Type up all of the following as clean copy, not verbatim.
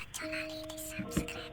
Aja lali di subscribe.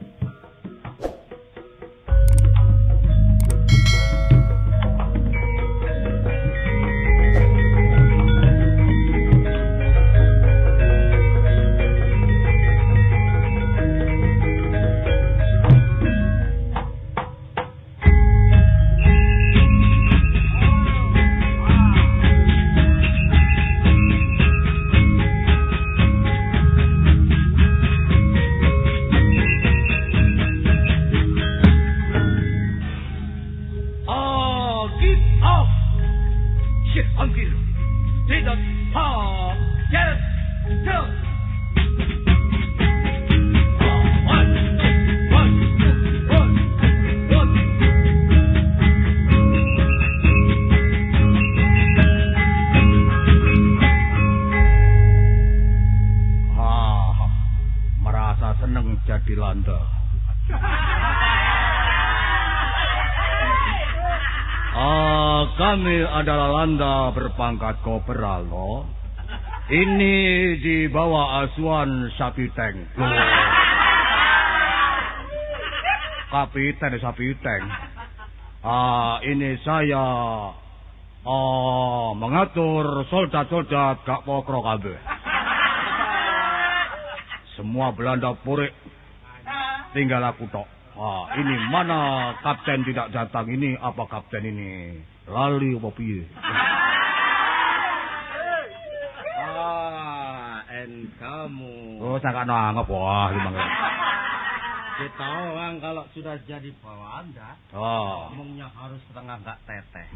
Seneng jadi landa. Kami adalah landa berpangkat kopral, loh. Ini di bawah asuhan Sapiteng. Kapiten Sapiteng. Ini saya mengatur soldat-soldat gak pokro kabeh. Semua Belanda purik, tinggal aku tok. Ini mana kapten tidak datang ini? Apa kapten ini lali apa piye? Kamu. Oh, sangat nanggap. Wah, gimana? Kita orang kalau sudah jadi Belanda, ngomongnya harus setengah gak teteh.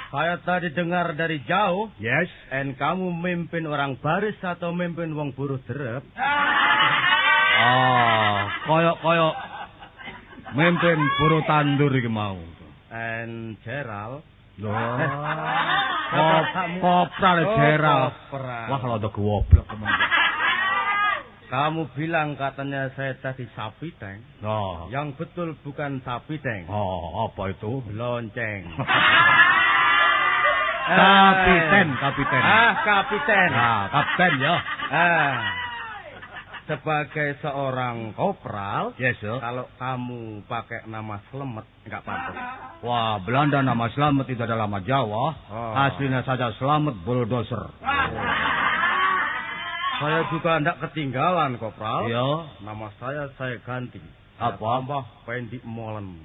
Saya tadi dengar dari jauh. Yes. Kamu memimpin orang baris atau memimpin wong buruh derep? Koyok memimpin buruh tandur iki mau. Gerald. Loh. Kopral Gerald. Wah, kalau ada goblok teman. Kamu bilang katanya saya tadi Sapiteng. Yang betul bukan Sapiteng. Apa itu? Lonceng. Kapiten. Kapiten. Kapten ya. Sebagai seorang kopral, yes, sir. Kalau kamu pakai nama Slamet enggak pantas. Wah, Belanda nama Slamet itu adalah nama Jawa. Aslinya saja Slamet Bulldozer. Saya juga enggak ketinggalan, kopral. Iya. Nama saya ganti. Apa? Tambah Pendi Molen.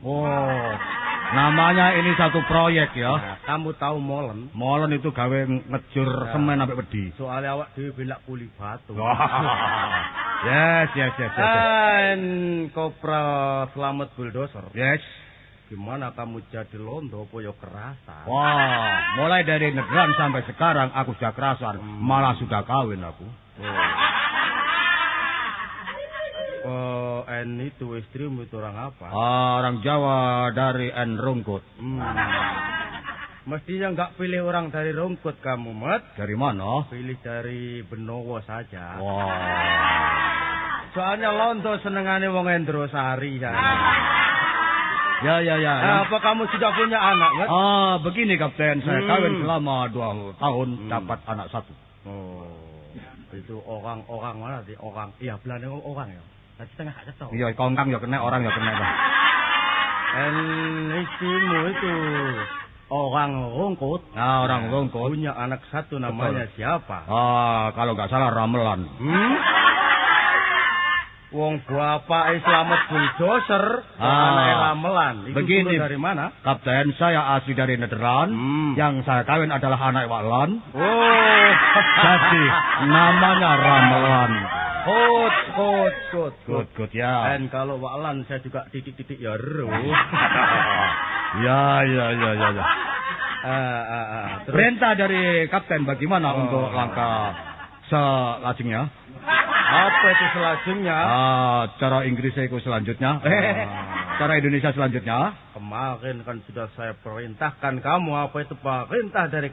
Namanya ini satu proyek ya. Nah, kamu tahu Molen? Molen itu gawe ngejur semen sampai wedi. Soalnya awak dhewe belak kuli batu. Yes. Kopral Slamet Bulldozer. Yes. Gimana kamu jadi londo apa ya kerasan? Wah, mulai dari negran sampai sekarang aku sudah kerasan, malah sudah kawin aku. Itu istrimu itu orang apa? Orang Jawa dari Rungkut. Mestinya nggak pilih orang dari Rungkut kamu, Mat. Dari mana? Pilih dari Benowo saja. Wah. Soalnya londo senengane wong Endrosari ya. Ya. Apa kamu sudah punya anak, Mat? Begini Kapten, saya kawin selama 2 tahun dapat anak 1. Itu orang mana sih? Orang. Iya, Belanda orang ya. Tadi setengah gak ketau. Iya, kongkang ya kena, orang ya kena. Istrimu itu orang Rungkut. Orang Rungkut. Punya anak 1 namanya siapa? Kalau nggak salah Ramelan. Wong bapak Slamet Bulldozer, anak Ramelan. Itu begini dari mana? Kapten, saya asli dari Nederland. Yang saya kawin adalah anak Waklan. Jadi namanya Ramelan. Good ya. Dan kalau Waklan saya juga titik-titik ya ru. Ya. Perintah dari Kapten bagaimana untuk langkah selanjutnya? Apa itu selanjutnya? Cara Inggris itu selanjutnya. Cara Indonesia selanjutnya. Kemarin kan sudah saya perintahkan kamu. Apa itu perintah dari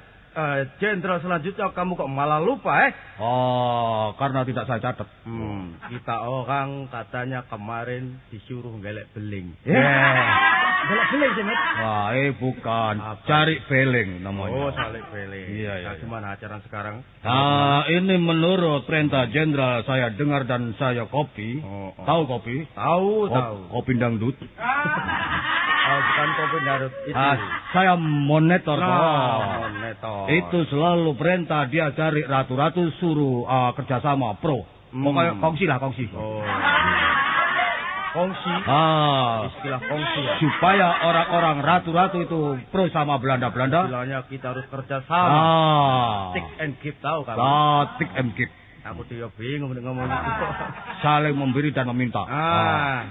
jenderal selanjutnya kamu kok malah lupa Karena tidak saya catat. Kita orang katanya kemarin disuruh ngelek beling. golek beling sih, Mit. Wah, bukan. Cari beling namanya. Oh, salik beling. Iya. Nah, gimana acara sekarang? Nah, ini menurut perintah jenderal saya dengar dan saya kopi. Oh. Tahu kopi? Tahu. Kopi dangdut. Oh, bukan kopi darut itu. Saya monitor toh. Monitor. Itu selalu perintah dia cari ratu-ratu suruh kerjasama pro. Pokoknya kongsi. Oh. Kongsi. Istilah kongsi ya. Supaya orang-orang ratu-ratu itu pro sama Belanda-Belanda. Istilahnya kita harus kerja sama. Take and give tahu kan? Take and give. Aku dia bingung ngomong itu. Saling memberi dan meminta.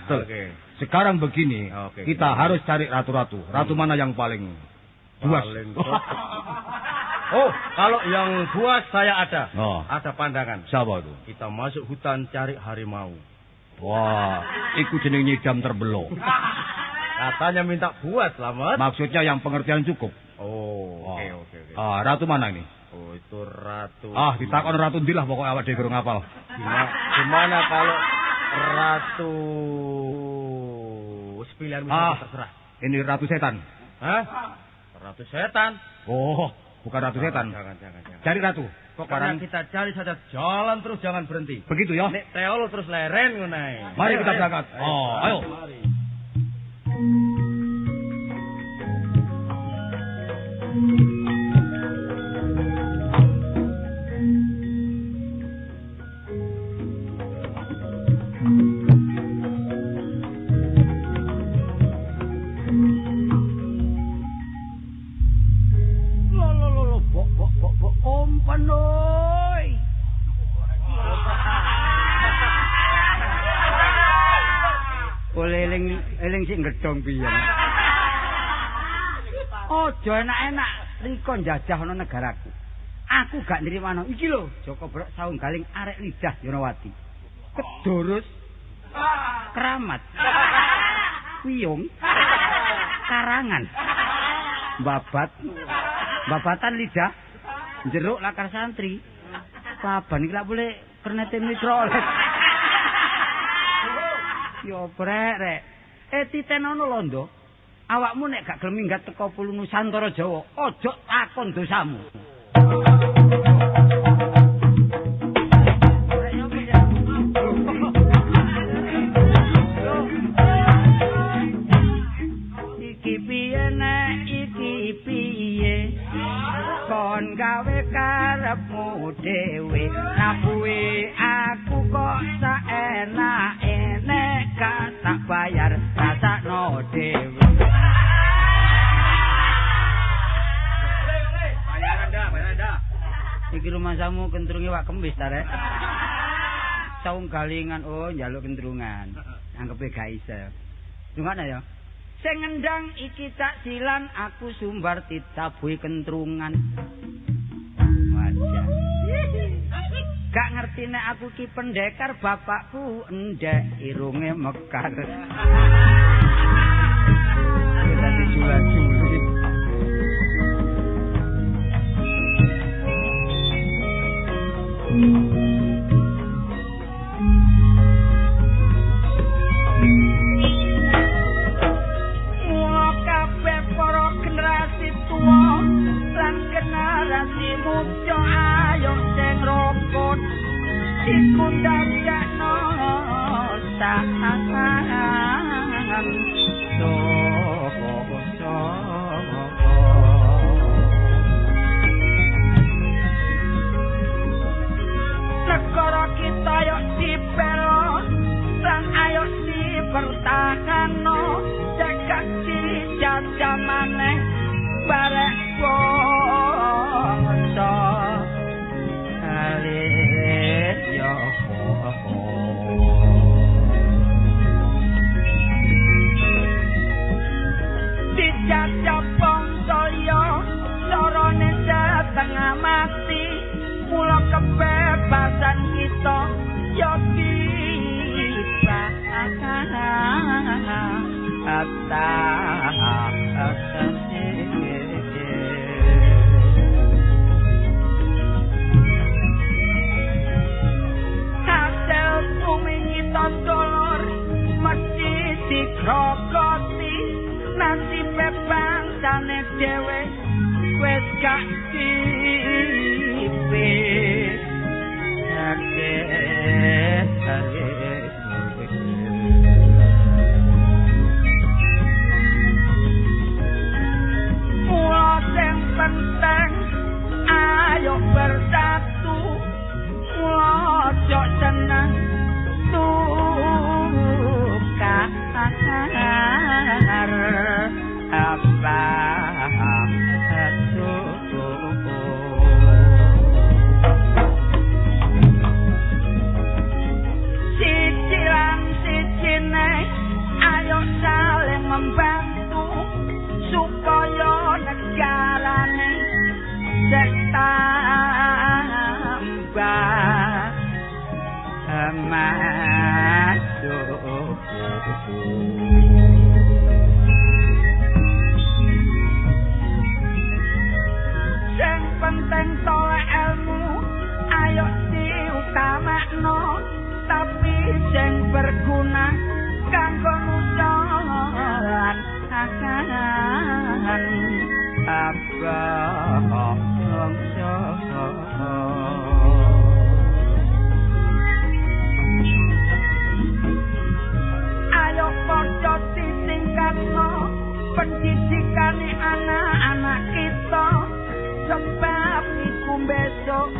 Oke. Sekarang begini, kita harus cari ratu-ratu. Ratu mana yang paling buas? Oh, kalau yang buas saya ada. Ada pandangan. Siapa itu? Kita masuk hutan cari harimau. Wah, itu jenenge jam terbelok. Katanya minta buas, Slamet. Maksudnya yang pengertian cukup. Oh, oke. Ratu mana ini? Oh, itu ratu. Ditakon ratu ndilah pokoknya awak dhewe durung hafal. Gimana kalau ratu pilihan terserah. Ini ratu setan. Hah? Ratu setan? Oh, bukan ratu setan. Jangan. Cari ratu. Pokoknya kita cari saja, jalan terus jangan berhenti. Begitu ya? Nek teol terus leren ngono. Mari kita berangkat. Ayo. Mari. Eling sik gedhong piye. Aja enak-enak riko njajahno negaraku. Aku gak nrimano. Iki lho, Joko Brok saung galing arek lidah Yonawati. Kedurus keramat. Wiyung karangan. Babatan lidah jeruk lakar santri. Saban iki lak boleh kernete mikrolet. Yo brek. Titenono londo. Awakmu nek gak gelem minggat teko Pulau Nusantara Jawa, aja takon dosamu. Iki piye nek iki piye? Kon gawe karepmu dhewe, nabuhe aku kok saenake nek gak tak bayar rasakno dhewe. Iki rumah samu kentrunge wak kembis ta rek. Saung galingan njaluk kentrungan. Anggepe gak iso. Dungane ya. Sing ngendang iki tak silan aku sumbar ditabuhi kentrungan. Wajah. Gak ngerti nek aku ki pendekar bapakku endek irunge mekar. Kita dijula-juli. Mula kabeh para generasi tuwa lan generasi muda ayo sing rukun iku dadekno sahan negara kita yo dibela lan ayo dipertahanno jagat dijajah maneh barek bangsa alit yo dijajah bangsa yo carane setengah mati mula kebebasan kita yo hasil bumi kita dolor mesti digrogoti masuk. Sing penting tolek ilmu ayo diutamakno tapi sing berguna kanggo nusalan apa bangsa. Ayo padha ditingkatno pendidikane anak-anak kita sebab iku besok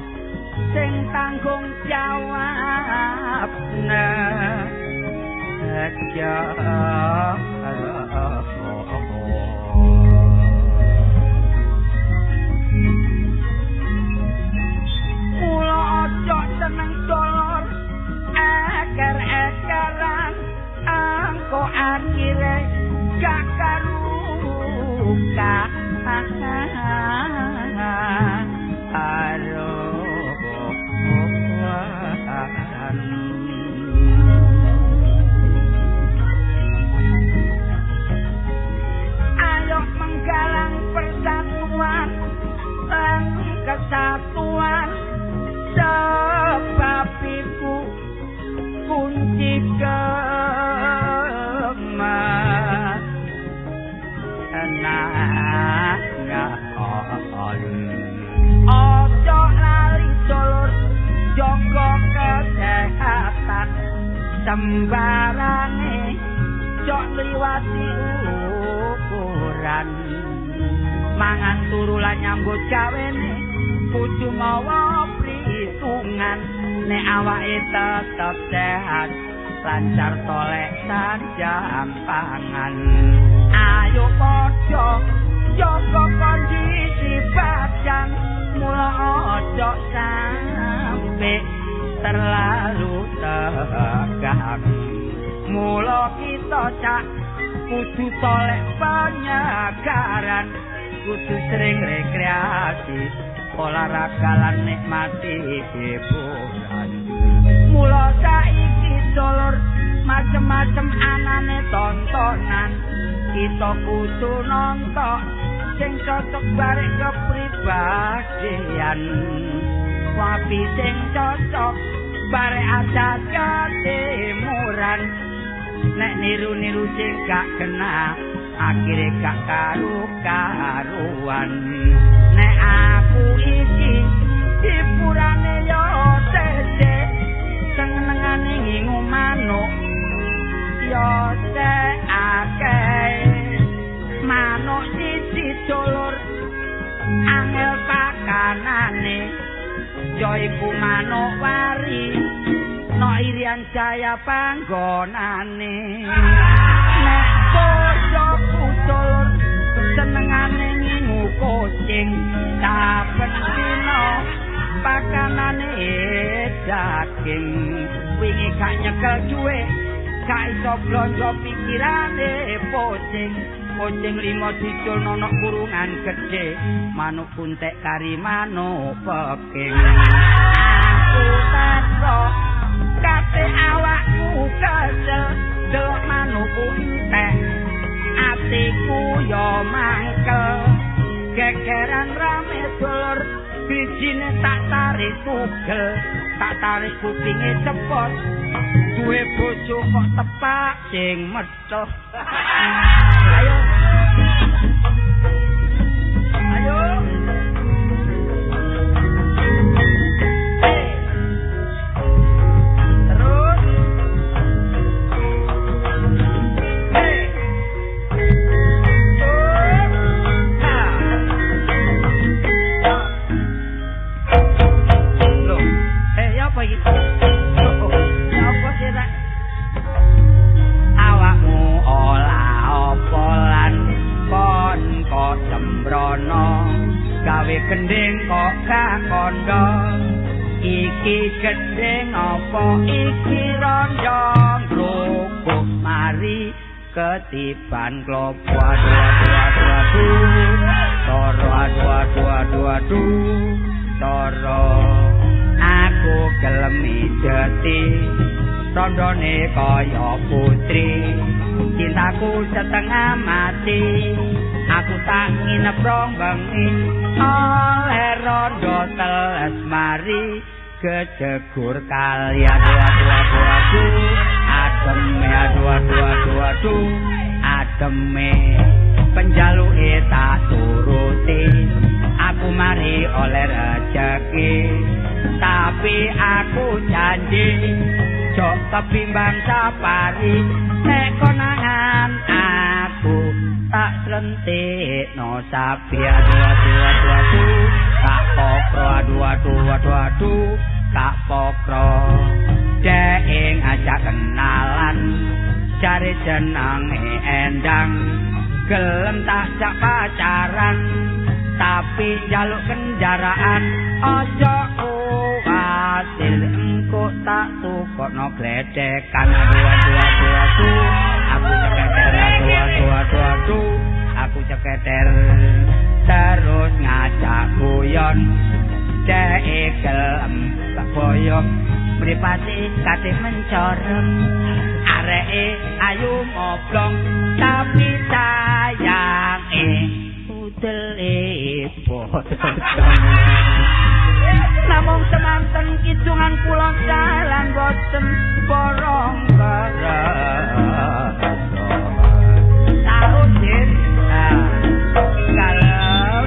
sing tanggung jawab mula ojo seneng dolor eker-ekeran angko akhire gak karuka ayo menggalang persatuan dan kesatuan sebab itu kunci kemenangan. Ojo lali dulur jaga kesehatan sembarane jok liwati ukuran mangan turu lan nyambut gawene kudu mawa pritungan nek awake tetep sehat lancar tolek sanjang pangan. Ayo padha jaga kondisi badan mula ojo sampe terlalu tegang. Mula kita cak kudu tolek penyegaran, kudu sering rekreasi, olahraga lan nikmati hiburan. Mula saiki dulur macem-macem anane tontonan, kita kudu nonton sing cocok barek kepribadian, wapi sing cocok barek adat ketimuran. Nek niru-niru sing gak kena akhire gak karu-karuan. Nek aku iki hipurane yo sese senengane ngingu manuk yo akeh manuk siji dulur angel pakanane yo iku manuk wari no Irian Jaya panggonane. Nek bojoku dulur senengane ngingu kucing saben dina pakanane daging wingi gak nyekel duwe gak iso blonjo pikirane kucing 5 dicul nonok kurungan gede manuk kuntek kari manuk peking. Aku teko kate awakku kesel delok manukku entek atiku yo mangkel gegeran rame dulur bijine tak tarik tugel tak tarik kupinge cepot duwe bojo kok tepak sing metuh. Ayo gending kok gak kondo iki gending apa iki rondo globok mari ketiban klopo toro aku gelem jati rondone kaya putri cintaku setengah mati aku tak nginep rong bengi oleh rondo teles mari kejegur kali aduh ademe penjaluke tak turuti aku mari oleh rezeki tapi aku janji jok kebimbang safari nek konangan aku tak slentikno sapi aduh tak pokro aduh tak pokro dek ngajak kenalan cari jenenge endang gelem tak jak pacaran tapi jaluk kendaraan ojo kuatir engko tak tukokno gledekan aduh aku ceketer terus ngajak guyon dek gelem tak boyong mripate kate mencorem areke ayu moblong tapi sayange udele potong namung semanten kidungan kula jalan boten borong barang taruhin kalem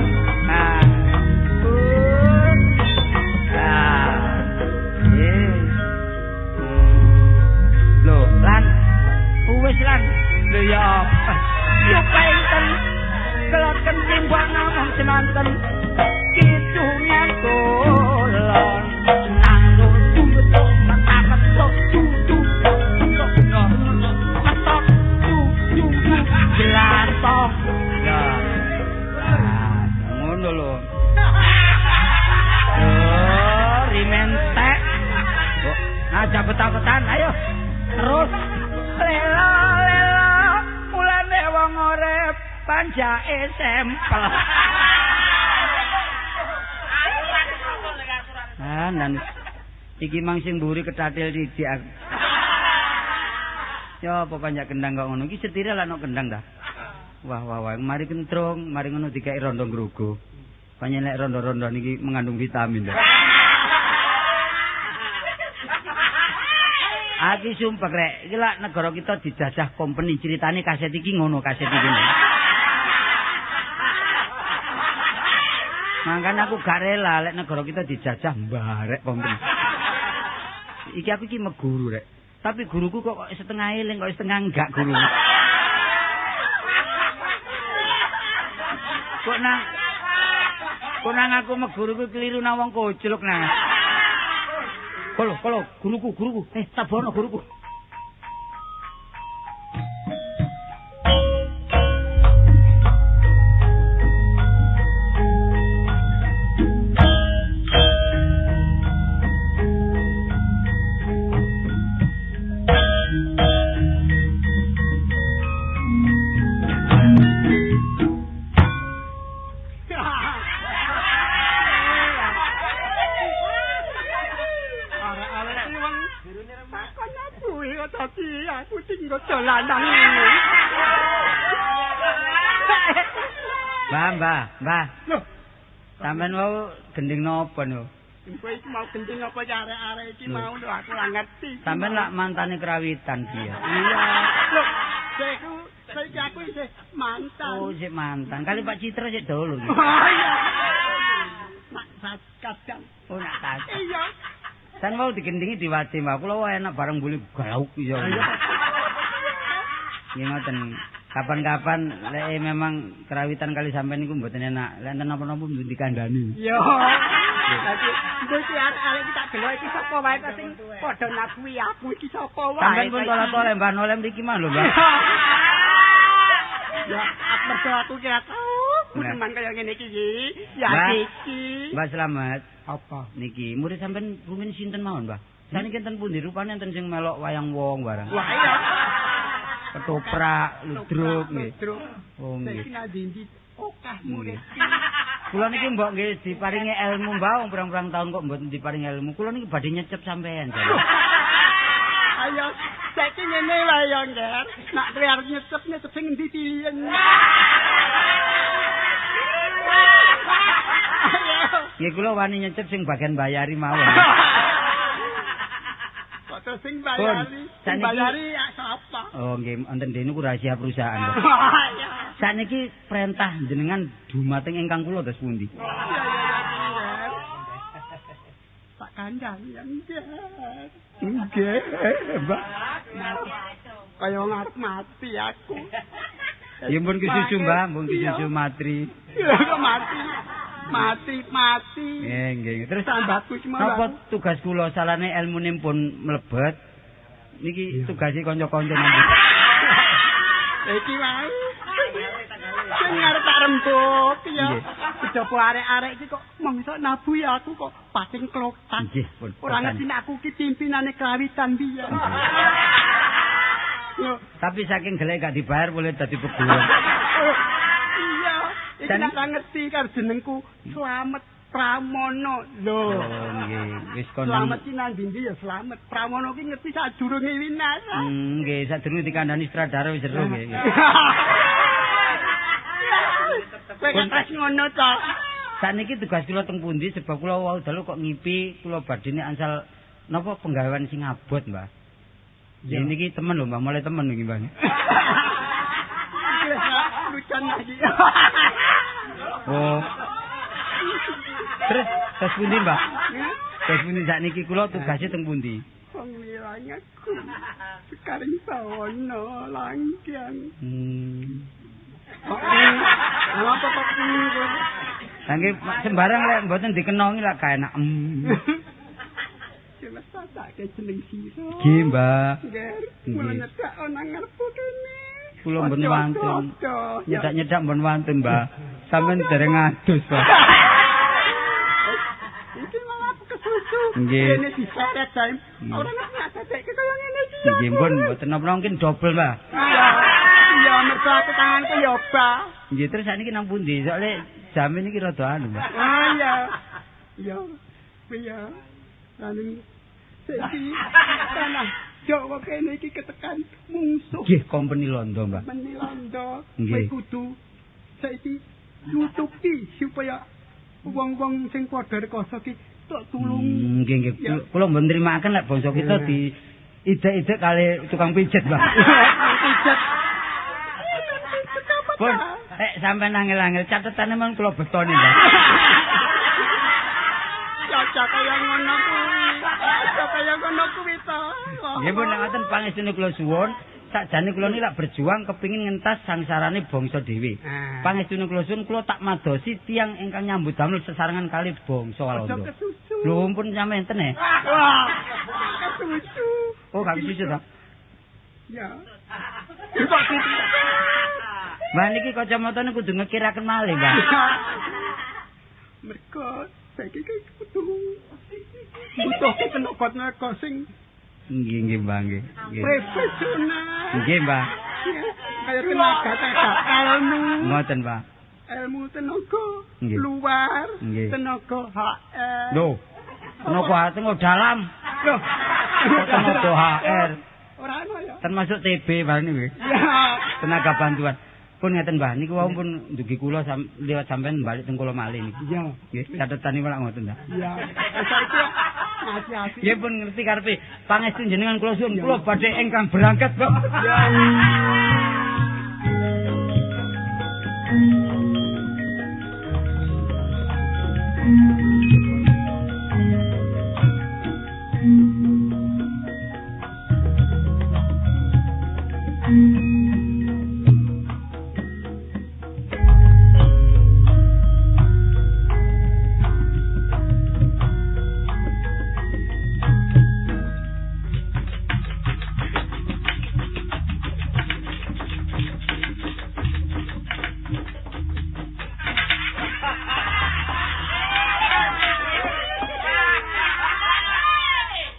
lan wis lan lho ya yo penten kelot kencing buat namung semanten kidungan kulon nanggo tutuk mataket tutuk matok tutuk jelantok ya ngono lho rimentek aja betak-betan ayo terus lelo mulane wong urip panjake sempel nan iki mang sing mburi ketatil siji aku ya apa panjak kendang kok ngono iki setire lan kendang ta wah mari kentrung mari ngono dikeki rondo ngrugo panyenek rondo-rondo niki mengandung vitamin ta Aki sumpah rek, iki lak negara kita dijajah company ceritane kaset iki ngono kaset iki. Mangkane aku gak rela lek negara kita dijajah mbarek company. Iki aku iki meguru rek. Tapi guruku kok setengah eling kok setengah enggak guru. Kok nang aku meguruku keliru nang wong kocluk nang. Kolo, guruku. Sabono guruku. Mbah. Sampeyan mau gending napa no? Kowe iki mau gending apa arek-arek iki mau lho aku ora ngerti. Sampeyan lak mantane kerawitan dia. Iya. Lho, saiki aku isih mantan. Oh, isih mantan. Kali Pak Citra sik dulu. Oh iya. Mak kadang. Oh, nak tas. Iya. San mau digendingi diwati, Mbak. Kula wae enak bareng buli gauk iya. Nggih ngoten. Kapan-kapan lek memang kerawitan kali sampean niku mboten enak. Lek enten napa-napa mboten dikandani. Yo. Dadi iki arek-arek iki tak delok iki sapa wae sing padha nakui aku iki sapa wae. Sampeyan pun tole-tole Mbah Nolem mriki mah lho, Mbah. Ya, mergo aku ki tau kuneman kaya ngene iki. Ya iki. Mbah Slamet. Apa? Niki murid sampean rumin sinten mawon, Mbah? Saniki enten pundi rupane enten sing melok wayang wong barang. Wah iya. Ketoprak, ludruk nggih. Oh nggih. Saiki nang ndi okah murid. Kula niki mbok nggih diparingi ilmu mbah wong pirang-pirang taun kok mboten diparingi ilmu. Kula niki badhe nyecep sampean. Ayo, saiki ngene wae ya, Nger. Nak kowe arep nyecep sing endi pilihan. Nggih kula wani nyecep sing bagian bayari mawon. Kok sing bayari? Sing bayari sapa? Oh nggih, wonten dene ku rahasia perusahaan. Saniki perintah jenengan dumateng ingkang kula dos pundi? Pak Kandang yang nggih, Mbak. Kaya ngarep mati aku. Ya pun kesusu Mbah, pun kesusu matri. Kok mati. Nggih. Terus tambahku semua. napa tugas kula salane ilmune pun mlebet. Niki tugase kanca-kanca nanti. Iki wae. Sing arep tak rembug ya. Kejaba arek-arek iki kok mangsa nabu ya aku kok pating klotak. Nggih, pun. Ora ngerti nek aku ki pimpinane klawitan biyen. Yo, tapi saking gelek gak dibayar boleh dadi peguam. iya, iki nek ngerti karo jenengku Slamet Pramono. Lho. Oh nggih, wis kon. Slamet ki nang ndi ya Slamet. Pramono ki ngerti sadurunge winas. Nggih, sadurunge dikandani sutradara wis seru nggih. Kowe ketres ngono to. Saniki tugas kula teng pundi sebab kula wau dalu kok ngipi kula badine ansal napa penggawean sing abot, Mbah. Ya niki temen lho, Mbah, mulai temen niki, Mbah. Lucan lagi. Oh. Terus pundi, Mbah? Terus pundi sakniki kula tugase teng pundi? Pemilihanku sekarang sawono langkian. Apa kok ngono? Nggih sembarang lek mboten dikenongi lak kaenak. Jelas tak jeneng sira. Nggih, Mbah. Nggih. Mulane nyedak ana ngarepku kene. Kula mboten wantun. Nyedak-nyedak mboten wantun, Mbah. Sampeyan dereng adus, Mbah. Iki malah aku kesusu. Nggih. Kene diseret jaim. Ora ngerti dadek kaya ngene iki. Nggih, mboten napa mungkin dobel, Mbah. Iya, mergo aku tanganku ya, Mbah. Nggih, terus sakniki nang pundi? Soale jam iki rada anu, Mbah. Oh iya. Iya. Lalu saiki tanah Jawa kene iki ketekan mungsuh. Nggih, company Londo, Mbah. Menilondo. Nggih. Kowe kudu saiki nutupi supaya wong-wong sing padha rekoso ki tok tulung. Nggih. Kula mboten nrimakaken lek bangsa kita di ide-ide kali tukang pijet, Mbah. Pijet. Pun, sampean angel-angel catetane men kula betoni, Mbah. Cocok kaya ngono kuwi to. Nggih pun nek ngoten pangestune kula suwun, sakjane kula niki lak berjuang kepingin ngentas sangsarane bangsa dhewe. Pangestune kula suwun kula tak madosi tiyang ingkang nyambut damel sesarengan kali bangsa Walanda. Lho pun sampeyan enten Wah. Kesusu. Oh, gak kesusu to? Ya. Mbah niki kacamatane kudu ngekiraken malih, Mbah. Mergo saiki kudu butuh tenaga sing Nggih, Mbah, nggih. profesional. Nggih, Mbah. Kaya tenaga ilmu. Ngoten, Mbah. Ilmu tenaga Nggih. luar, Nggih. tenaga HR. Lho. Tenaga tenaga dalam. Loh. Tenaga HR. Ora ana ya. Termasuk TB bareng nggih. Ya. Tenaga bantuan. Pun ngeten Mbah, niku wau pun ndugi kula liwat sampean balik teng kula malih niki. Iya. Nggih, catetane malah ngoten ta. Iya. Saiki hati-hati. Nggih pun ngerti karepe pangestu jenengan kula suwun kula badhe ingkang berangkat, Mbak. Ya.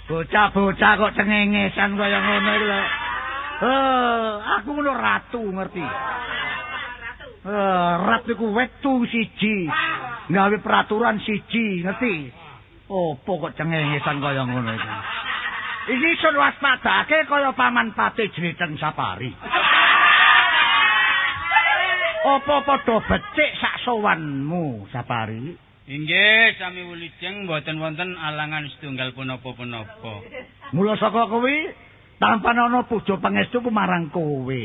Bocah-bocah kok cengengesan kaya ngono iki lho. Aku ngono ratu ngerti. Ratu iku wetu siji. Gawe peraturan siji, ngerti? Opo kok cengengesan kaya ngono iki? Iki sun waspadake kaya paman pati Jriteng Sapari. Apa padha becik sak sowanmu, Sapari? Inggih, sami wilujeng mboten wonten alangan setunggal punapa-punapa. Mula saka kuwi tampan ana puja pangestu marang kowe.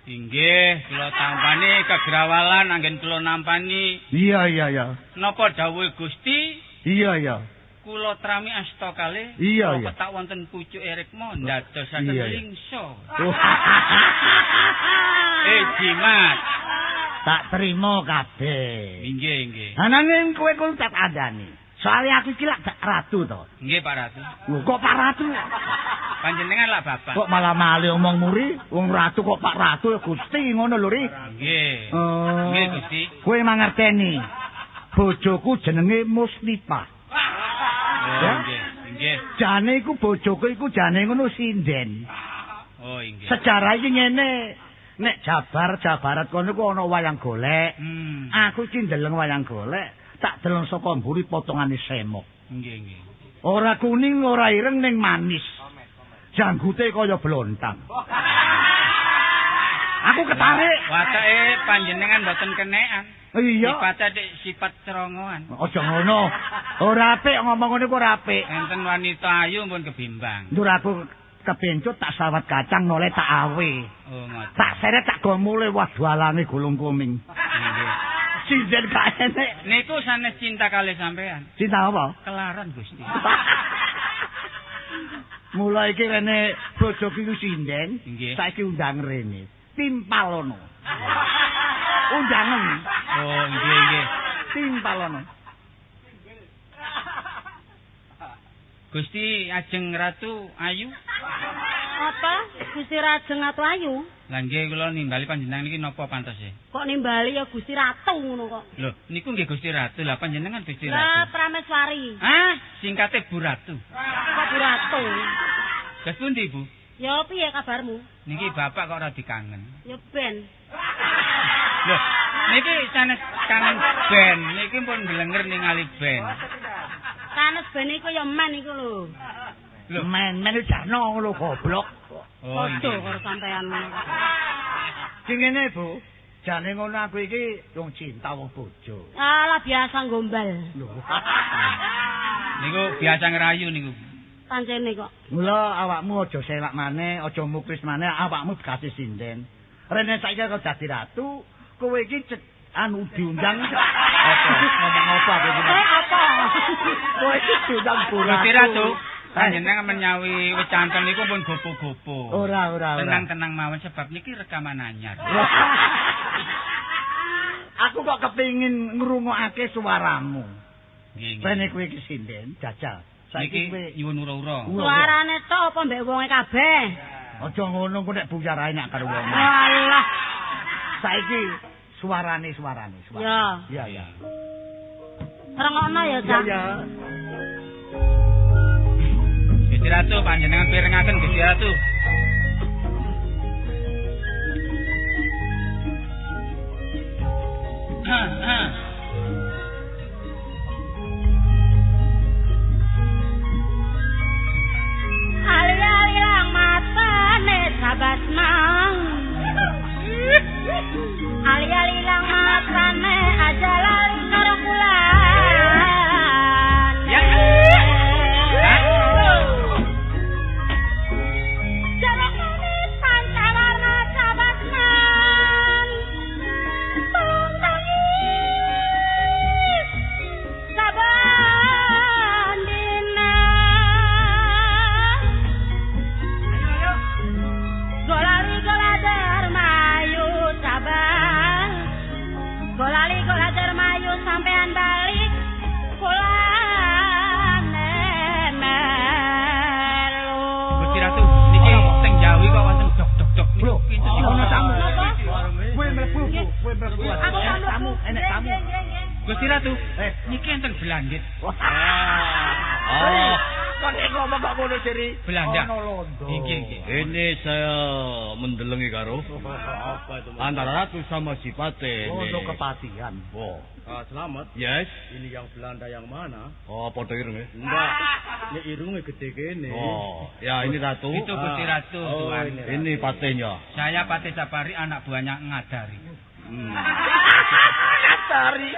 Inggih, kula tampani kegrawalan anggen kula nampani. Iya. Napa dawuh Gusti? Iya. Kula trami asta kalih. Iya. Petak wonten pucuk Rikma ndadosaken lingsa. Jimat. Tak terima kabeh. Inggih. Ananging kowe kuwi tak andani. Soale aku iki lak ratu to. Nggih, Pak Ratu. Lho kok Pak Ratu? Panjenengan lah Bapak. Kok malah malih omong muri? Wong ratu kok Pak Ratu ya Gusti ngono lho, Ri. Nggih. Oh. Nggih, Gusti. Kowe mangerteni. Bojoku jenenge Musnipah. Oh, nggih. Jane iku bojoku iku jane ngono sinden. Oh, nggih. Sejarah iki ngene. Nek Jabarat kono ku ana wayang golek. Aku iki ndeleng wayang golek, tak deleng saka mburi potongane semok. Nggih. Ora kuning, ora ireng ning manis. Janggute kaya blontang. Aku ketarik. Watake panjenengan mboten kenekan. Iya. Sifat cerongoan. Aja ngono. Ora apik ngomong ngene ku ora apik. Enten wanita ayu pun kebimbang. Ndur aku kebencut tak sawat kacang noleh tak awe. Oh, ngoten. Tak seret tak go mule waduh alane gulung kuming. Nggih. Sinden gak enek. Niku sanes cinta kalih sampean. Cinta apa? Kelaran Gusti. Mula iki rene bojoku iku sinden. Nggih. Saiki undang rene. Timpalono. Undangan. Oh, nggih. Timpalono. Gusti ajeng Ratu Ayu. Apa? Gusti Rajeng Ratu Ayu? Lah nggih kula nimbali panjenengan niki napa pantese? Kok nimbali ya Gusti Ratu ngono kok. Lho, niku nggih Gusti Ratu. Lah panjenengan Gusti Lah Ratu. Prameswari. Ah, singkate Bu Ratu. Kok Bu Ratu? Gas pundi, Bu? Ya piye kabarmu? Niki bapak kok ora dikangen. Ya ben. Lho, niki sanes kangen ben, niki pun nglenger ningali ben. Sanes ben iku ya men iku lho. Lho men jarno lho goblok. Oh, Padha iya. karo sampean ngono. Sing ngene, Bu. Jane ngono aku iki wong cinta wong bojo. Alah biasa gombal. Lho. Niku biasa ngerayu niku. Pancene kok. Mula awakmu aja selak maneh, aja muklis maneh, awakmu dikasih sinden. Rene saiki kok dadi ratu, kowe iki anu diundang apa? Ngomong apa iki? Apa? Kowe iki diundang Gusti Ratu, panjenengan menyawi wecanten niku pun gopo-gopo. Ora. Tenang-tenang mawon sebab niki rekaman anyar. Aku kok kepengin ngrungokake suaramu. Nggih. Rene kowe iki sinden, jajal. Saiki Niki kowe nyuwun ura-ura. Suarane tok apa mbek wonge kabeh? aja ngono kok nek buyarahe nak karo wong. Walah. Saiki suarane. Ya. Iya. Rengokno ya, Cak. Iya. Gusti Ratu panjenengan pirengaken Gusti Ratu. Ali-alilang matane sahabat nang. Ali-alilang matane aja lali karo bulan. Ya. Jarak manis pancawarna sahabat nang. Tolong tangis saban dina. Golali golader mayu saban. Golali golader mayu sampean balik kulane melu. Gusti Ratu, niki teng Jawi kok wonten dok-dok. Bro, Pintu ono tamu. Napa? Kowe mlebu. Aku Enek tamu. Gusti Ratu, niki enten Belandit. Wah. Oh, Kok nek ngomong kok ngono Siri? Belanda. Ono londo. Iki. Ini saya mendelengi karo Apa itu? antara ratu sama si Paten. Untuk kepatihan. Oh, Selamat. yes. Ini yang Belanda yang mana? Oh, podo ireng. Enggak. Ini irungnya gede gini. Oh, ya ini ratu. Itu Gusti Ratu, Oh, Tuan. Ini patennya. Saya Pati Sapari, anak buahnya Ngadari. Tari.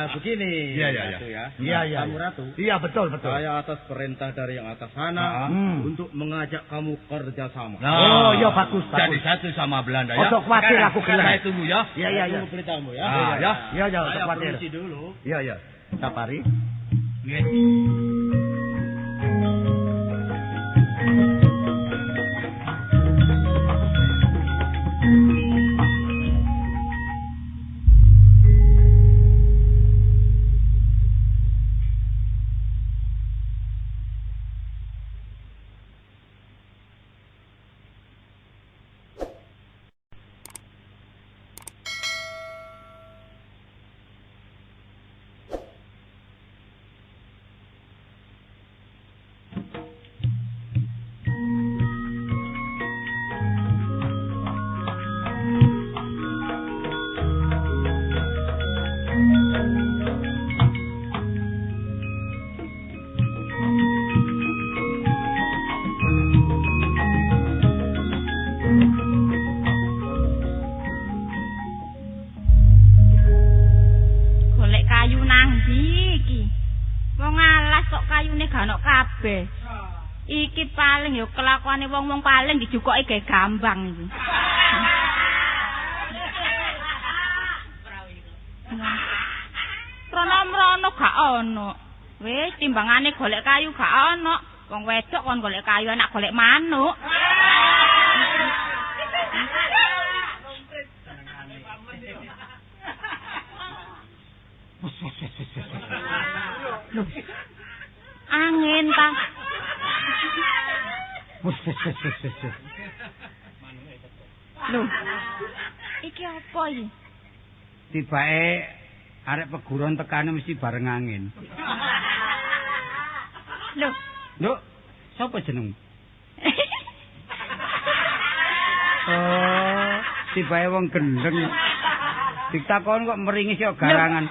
Begini. Iya, iya, Ratu ya. Iya, iya. Kamu Ratu. Iya, betul, betul. Saya atas perintah dari yang atas sana untuk mengajak kamu kerja sama. Oh, iya bagus, Jadi bagus. satu sama Belanda ya. Ojo khawatir aku Sekarang gelem. saya tunggu ya. Iya, iya, iya. Tunggu perintahmu ya. Ah, ya. Iya, iya, ojo Saya khawatir. permisi dulu. Iya, iya. Sapari. Nggih. Golek kayu nang ndi iki? Wong alas kok kayune gak ono kabeh. Iki paling ya kelakuane wong-wong paling dijukoki gawe gambang iki. Rono-rono gak ono. Wis timbangane golek kayu gak ono. Wong wedok kon golek kayu anak golek manuk. Angin ta. Lho. Iki apa iki? Tibake arek peguron tekane mesti bareng angin. Lho. Nduk, sapa jeneng? Oh, tibake wong gendeng. Ditakon kok meringis kok garangan.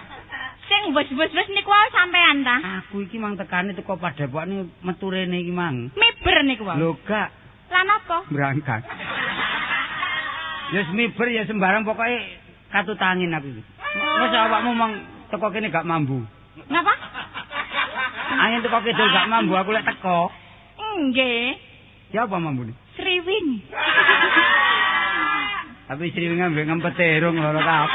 Sing bos-bos niku wae sampean ta? Aku iki mang tekane teko Padepokan metu rene iki mang. Miber niku wae. Lho gak Lan apa? berangkat. Ya miber ya sembarang pokoke katut angin aku iki. Wes awakmu mang teko kene gak mambu. Napa? Angin teko kidul gak mambu aku lek teko. Nggih. Ya apa mambune? Sriwing. Tapi sriwing ambek ngempet terung lho kap.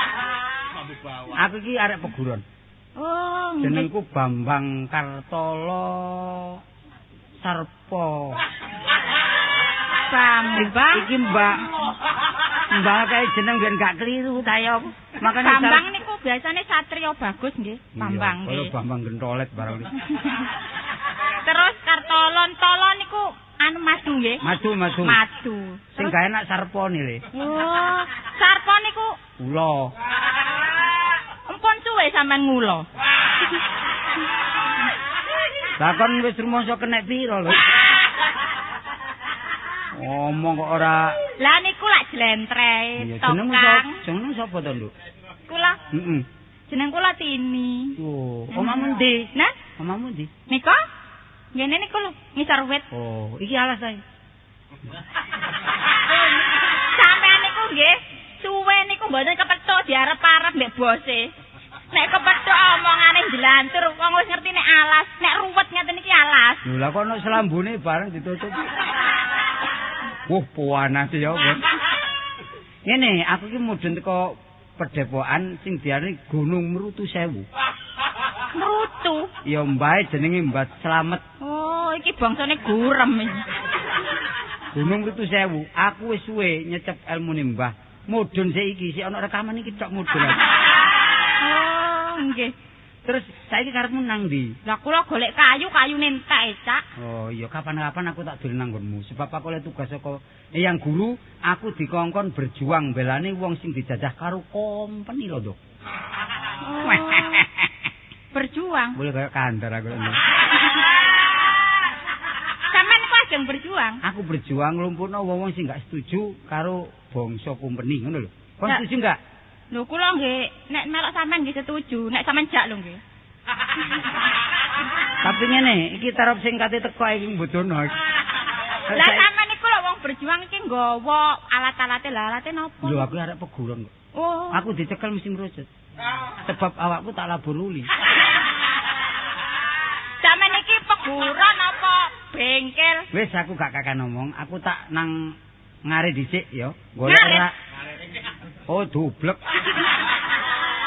Aku iki arek peguron. Oh, nggih. Jenengku Bambang Kartolo Sarpo. Bambang. Iki Mbak kae jeneng biyen gak keliru ta ya. Makane Bambang niku biasane satrio bagus nggih. Bambang Kalau nggih. Bambang gentolet barang iki. Terus kartolon tolon niku anu madu nggih. Madu. Madu. Sing gak enak sarpo nih le. Oh, sarpo niku Ula. empun suwe sampean ngulo. Lah kon wis rumangsa kenek piro lho. Ngomong kok ora. Lah niku lak jlentre, Iya, tokang. jeneng sapa to, Nduk? Kula Heeh. jeneng kula Tini. Oh, omamu ndi? Nah, Omamu ndi? nika ngene niku lho, ngisor wit. Oh, iki alas ae. Sampeyan niku nggih, suwe niku mboten kepethuk diarep-arep mbek bose. Nek kepethuk omongane jelantur, wong wis ngerti nek alas, nek ruwet ngeten iki alas. Lho lah kok ono selambune bareng ditutup. Panas ya apa. Ngene, aku iki mudhun teko Padepokan sing diarani Gunung Mrutu Sewu. Mrutu. Ya mbae jenenge Mbah Slamet. Oh, iki bangsane gurem iki. Gunung Mrutu Sewu. Aku wis suwe nyecep elmune Mbah. Mudhun sik iki, sik ana rekaman iki tok mudhun. Oh, nggih. Terus saiki karepmu nang ndi? Lah kula golek kayu-kayune entek, Cak. Oh iya, kapan-kapan aku tak dolen nang nggonmu. Sebab aku oleh tugas saka Eyang Guru, aku dikongkon berjuang belane wong sing dijajah karo company lho, Nduk. Oh. Berjuang. Boleh kayak kandar aku. ajeng berjuang. Aku berjuang nglumpukno wong-wong sing gak setuju karo bangsa kumpeni ngono lho. Kon setuju enggak? Lho kula nggih nek melok sampean nggih setuju, nek sampean jak lho nggih. Tapi ngene, iki tarap sing kate teko iki mbodono. Lah sampean niku lho wong berjuang iki nggawa alat-alate, lah alate napa? Lho aku arek peguron kok. Oh. Aku dicekel mesti merucut. Sebab awakku tak labur luli. Sampeyan iki peguron apa bengkel? Wis aku gak kakan ngomong, aku tak nang ngare dhisik ya. Golek Ngarit? ora. Oh, dublek.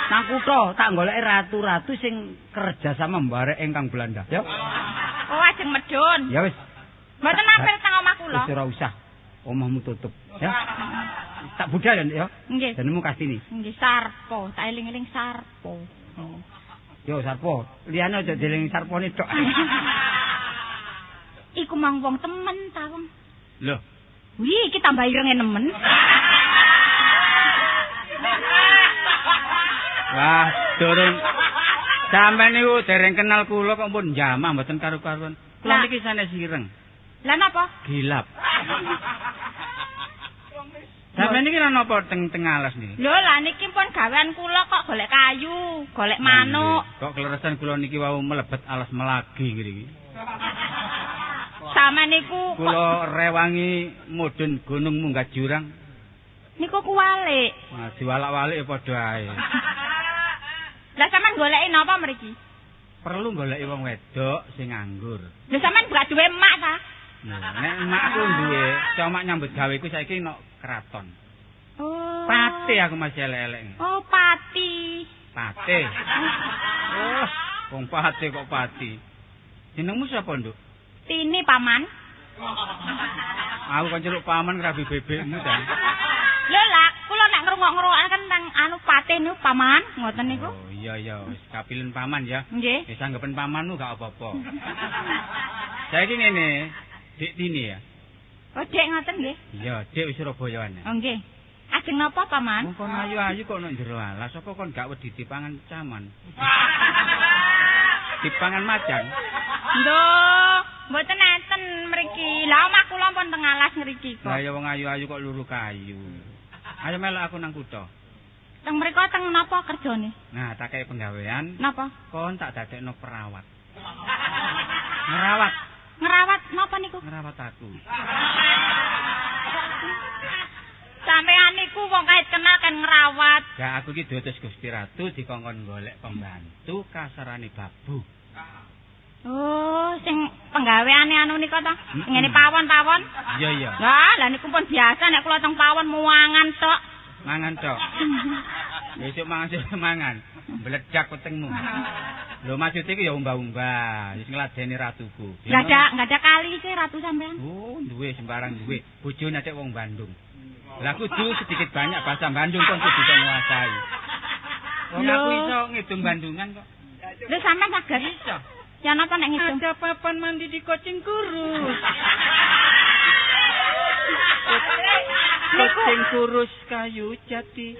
Nang kutho tak golek ratu-ratu sing kerja sama mbarek ingkang Belanda, ya. Oh, ajeng medun. Ya wis. Mboten nampil teng omah kula. Wis ora usah. Omahmu tutup, ya. Tak budal ya. Nggih. Jenengmu Kastini. Nggih Sarpo, tak eling-eling Sarpo. Yo Sarpo, liyane aja dieling Sarpone tok. Iku mang wong temen ta wong. Loh, Wih, iki tambah irenge nemen. Wah, durung sampean niku dereng kenal kula kok pun jamah mboten karu-karuan. Kula Lah. niki sanes ireng, Lah napa? gilap. Sampeyan niki napa teng alas niki? Lho, lah niki pun gawean kula kok golek kayu, golek manuk. Kok kleresan kula niki wau mlebet alas melagi niki. Sama niku Kula rewangi mudhun gunung munggah jurang. niku kuwalik. Nah, diwalak-walik ya padha ae. Lah sampean goleki napa mriki? Perlu goleki wong wedok sing nganggur. Lho sampean gak duwe emak ta? Nah, nek emakku duwe, cuma nyambut gawe ku saiki nok keraton. Oh. Pati aku masih elek-elek. Oh, pati. Pati. Oh, wong pati kok pati. Jenengmu sapa, Nduk? Tini paman. Aku kan celuk paman rabi bebekmu ta. Lho lah, kula nek ngrungok-ngrungokaken teng anu pate niku paman, ngoten niku. Oh, iya wis kapilen paman ya. Nggih. Wis anggepen pamanmu gak apa-apa. Saiki ngene, Dik Tini ya. Oh, Dek ngoten nggih. Iya, Dik wis Surabayaan. Oh, nggih. Ajeng napa paman? Wong kon ayu-ayu kok nang jero alas, apa kon gak wedi dipangan caman? Dipangan macan. Lho, mboten enten mriki. Lah omah kula pun teng alas ngriki kok. Lah ya wong ayu-ayu kok luru kayu. Ayo melok aku nang kutho. Teng mriko teng napa kerjane? Nah, tak kei penggawean, Napa? kon tak dadekno perawat. Ngerawat, Ngerawat napa niku? ngerawat aku. Sampeyan niku wong kait kenal kan ngerawat. Gak aku iki diutus Gusti Ratu dikongkon golek pembantu kasarane babu. Oh, sing penggaweane anu nika to? Ngene pawon-pawon. Iya. Lah niku pun biasa nek kula teng pawon muangan tok. Mangan tok. Besok mangan sih mangan. Bledak wetengmu. Lho maksud iki ya umbah-umbah, wis ngladeni ratuku. Enggak ada kali sih ratu sampean. Oh, duwe sembarang duwe. Bojone nek wong Bandung. Lah kudu sedikit banyak bahasa Bandung kon kudu bisa nguasai. Wong aku iso ngidung Bandungan kok. Lho sampean saged Iso. ya napa nek ngitung? Ada papan mandi di Kucing Kurus. Kucing kurus kayu jati.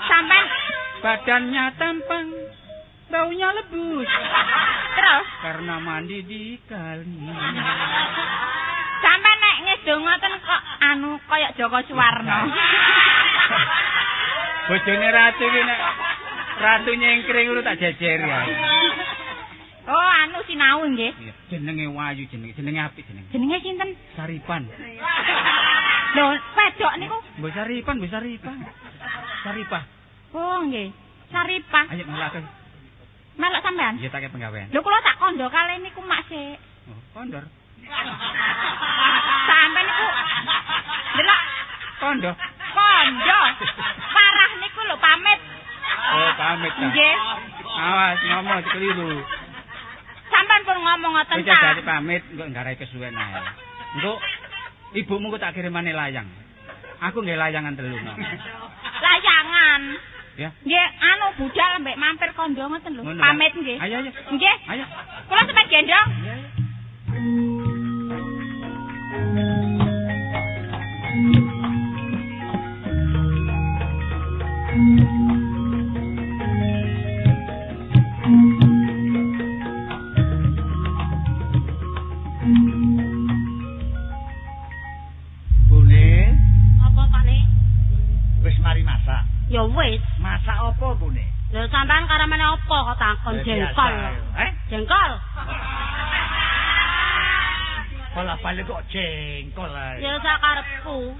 Sampean Badannya tampang, baunya lebus. terus Karena mandi di kali. sampean nek ngidung ngoten kok anu kaya Joko Suwarno. Bojone ratu iki nek ratu nyengkring lu tak jejeri ae. Oh, anu sinau nggih. Iya, jenenge Wayu jenenge apik jenenge. Jenenge sinten? Saripan. Lho, wedok niku. Mbok Saripan. Saripah. Oh, nggih. Saripah. Ayo melak. Melok sampean. Iya tak penggawean. Lho kula tak kondo kali niku mak sik. Oh, kondor. Sampean niku delok Kondo. kondo. Parah niku lho pamit. Oh, pamit ta. Nggih. Awas ngomong keliru. Sampean pun ngomong ngoten Wis jadi ta. pamit engko ngarai kesuwen ae. Engko ibumu kok tak kirimane layang. Aku nggih layangan telu. Layangan. Ya. Nggih, anu budal mbek mampir kondo ngoten lho. Ngono, Pamit Pak. nggih. Ayo. Nggih. Ayo. Kula sampeyan gendong. Iya. Thank you. Ya wis. Masak apa bune? Lha sampean karamane apa kok takon jengkol? Jengkol. Pola balik kok jengkol ae. Ya sakarepku.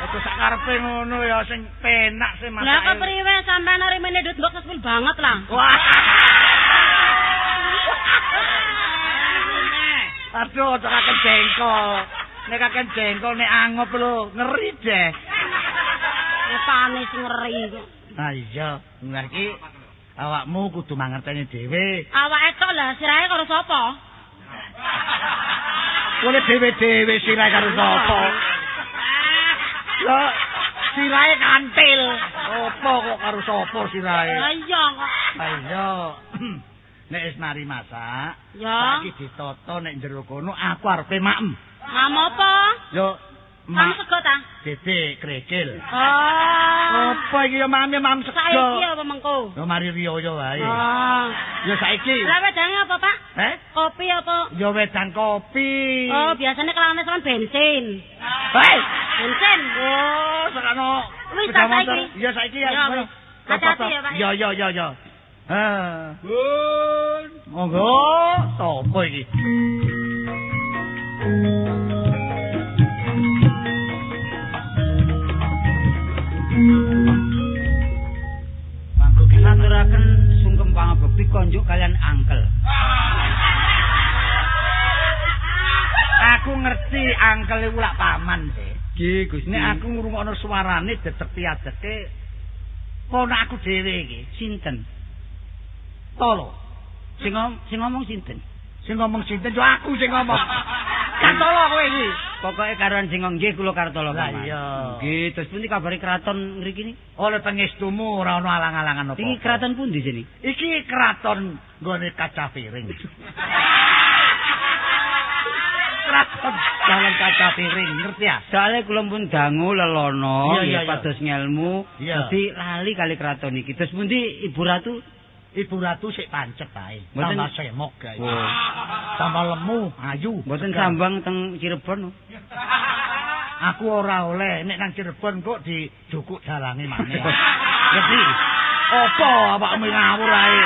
Ojo sakarepe ngono ya sing penak sing masak. Lah kepriwe sampean ari meneh ndut mbok kesel banget lah. Wah. Aduh, tekan jengkol. Nek kakek jengkol nek angop lho, ngeri deh. Utane sing ngeri kok. Ah iya, lah iki awakmu kudu mangerteni dhewe. Awake tok lah sirahe karo sapa? Kowe dhewe-dhewe sirahe karo sapa? Lah sirahe kantil. Apa kok karo sapa sirahe? Lah iya kok. Ah iya. Nek wis mari masak, ya. Saiki ditoto nek jero kono aku arepe maem. Mam apa? Yo, mam sego ta? Dedek krekil. Oh. Apa iki ya mam sego? Saiki apa mengko? Yo mari riyo wae. Oh. Yo saiki. Lah wedange apa, Pak? Kopi apa? Yo wedang kopi. Oh, biasanya kelane sama bensin. Hei, bensin. Oh, sakno. Wis saiki. Yo saiki ya. Hati-hati ya, Pak. Yo. Bun. Monggo, sapa iki? Mangko kinaturaken sungkem pangabekti konjuk kalian angkel. Aku ngerti angkel iku lak paman sih. Nggih, Gusti. Nek aku ngrungokno suarane dedek-dedeke ponakku dhewe iki. Sinten? Tolo. Sing ngomong sinten? Sing ngomong sinten yo aku sing ngomong. Kan tolo kowe iki. Pokoke karuan sing nggih kula kartolo paman. Lah iya. Nggih, terus pundi kabare kraton mriki niki? Oleh pangestumu ora ono alang-alangan apa. Iki kraton pundi sini? Iki kraton nggone kaca piring. Kraton jalan kaca piring, ngerti ya? Soale kula pun dangu lelono, iya. pados ngelmu, dadi lali kali kraton iki. Terus pundi Ibu Ratu? Ibu Ratu sik pancet ae. Mboten tambah semok gae. Oh. Tambah lemu, ayu. Mboten sambang teng Cirebon. Aku ora oleh nek nang Cirebon kok dijukuk dalange maneh. Ngerti? Apa awakmu ngawur ae?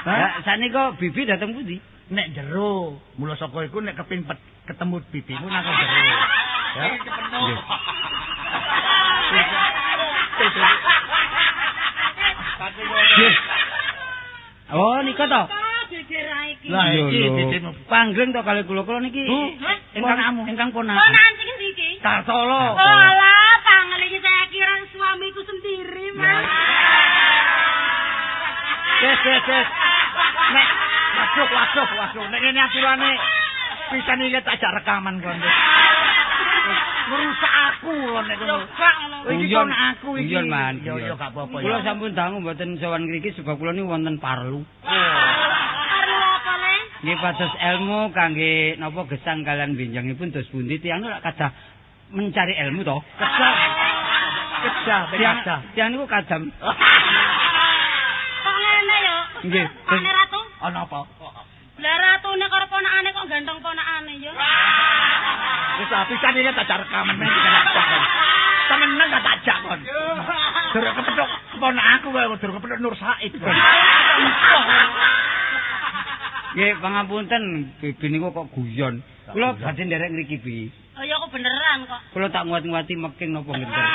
Lah sanika bibi dateng pundi? Nek jero. Mula saka iku nek kepin ketemu bibimu nang jero. Ya. Oh, nika to. Lah iki bibitmu panggring to kali kula niki. Ingkang ponakan. Ponakan sing ndi iki? Kartolo. Oh alah, panggil iki saya kira suamiku sendiri, Mas. Yes. Nek waduh. Nek ngene aturane pisan iki tak jak rekaman kon. Ngerusak aku lho nek ngono. Iki kon aku iki. Guyon, Man. Yo gak apa-apa ya. Kula sampun dangu mboten sowan ngriki sebab kula niku wonten parlu. Parlu apa le? Nggih pados ilmu kangge napa gesang kalian benjangipun dos pundi tiyang lak kadah mencari ilmu to. Kedah. Tiyang niku kadam. Kok ngene yo? Nggih. Pane Ratu? Ana apa? Lah ratune karo ponakane kok ganteng ponakane yo. Wis pisan iki tak jak rekaman men iki tak jak. Temenan gak tak jak kon. Durung kepethuk ponak aku kok durung kepethuk Nur Said. Nggih, pangapunten bibi niku kok guyon. Kula badhe nderek ngriki Bi. Oh ya kok beneran kok. Kula tak nguat-nguati meking napa ngenter.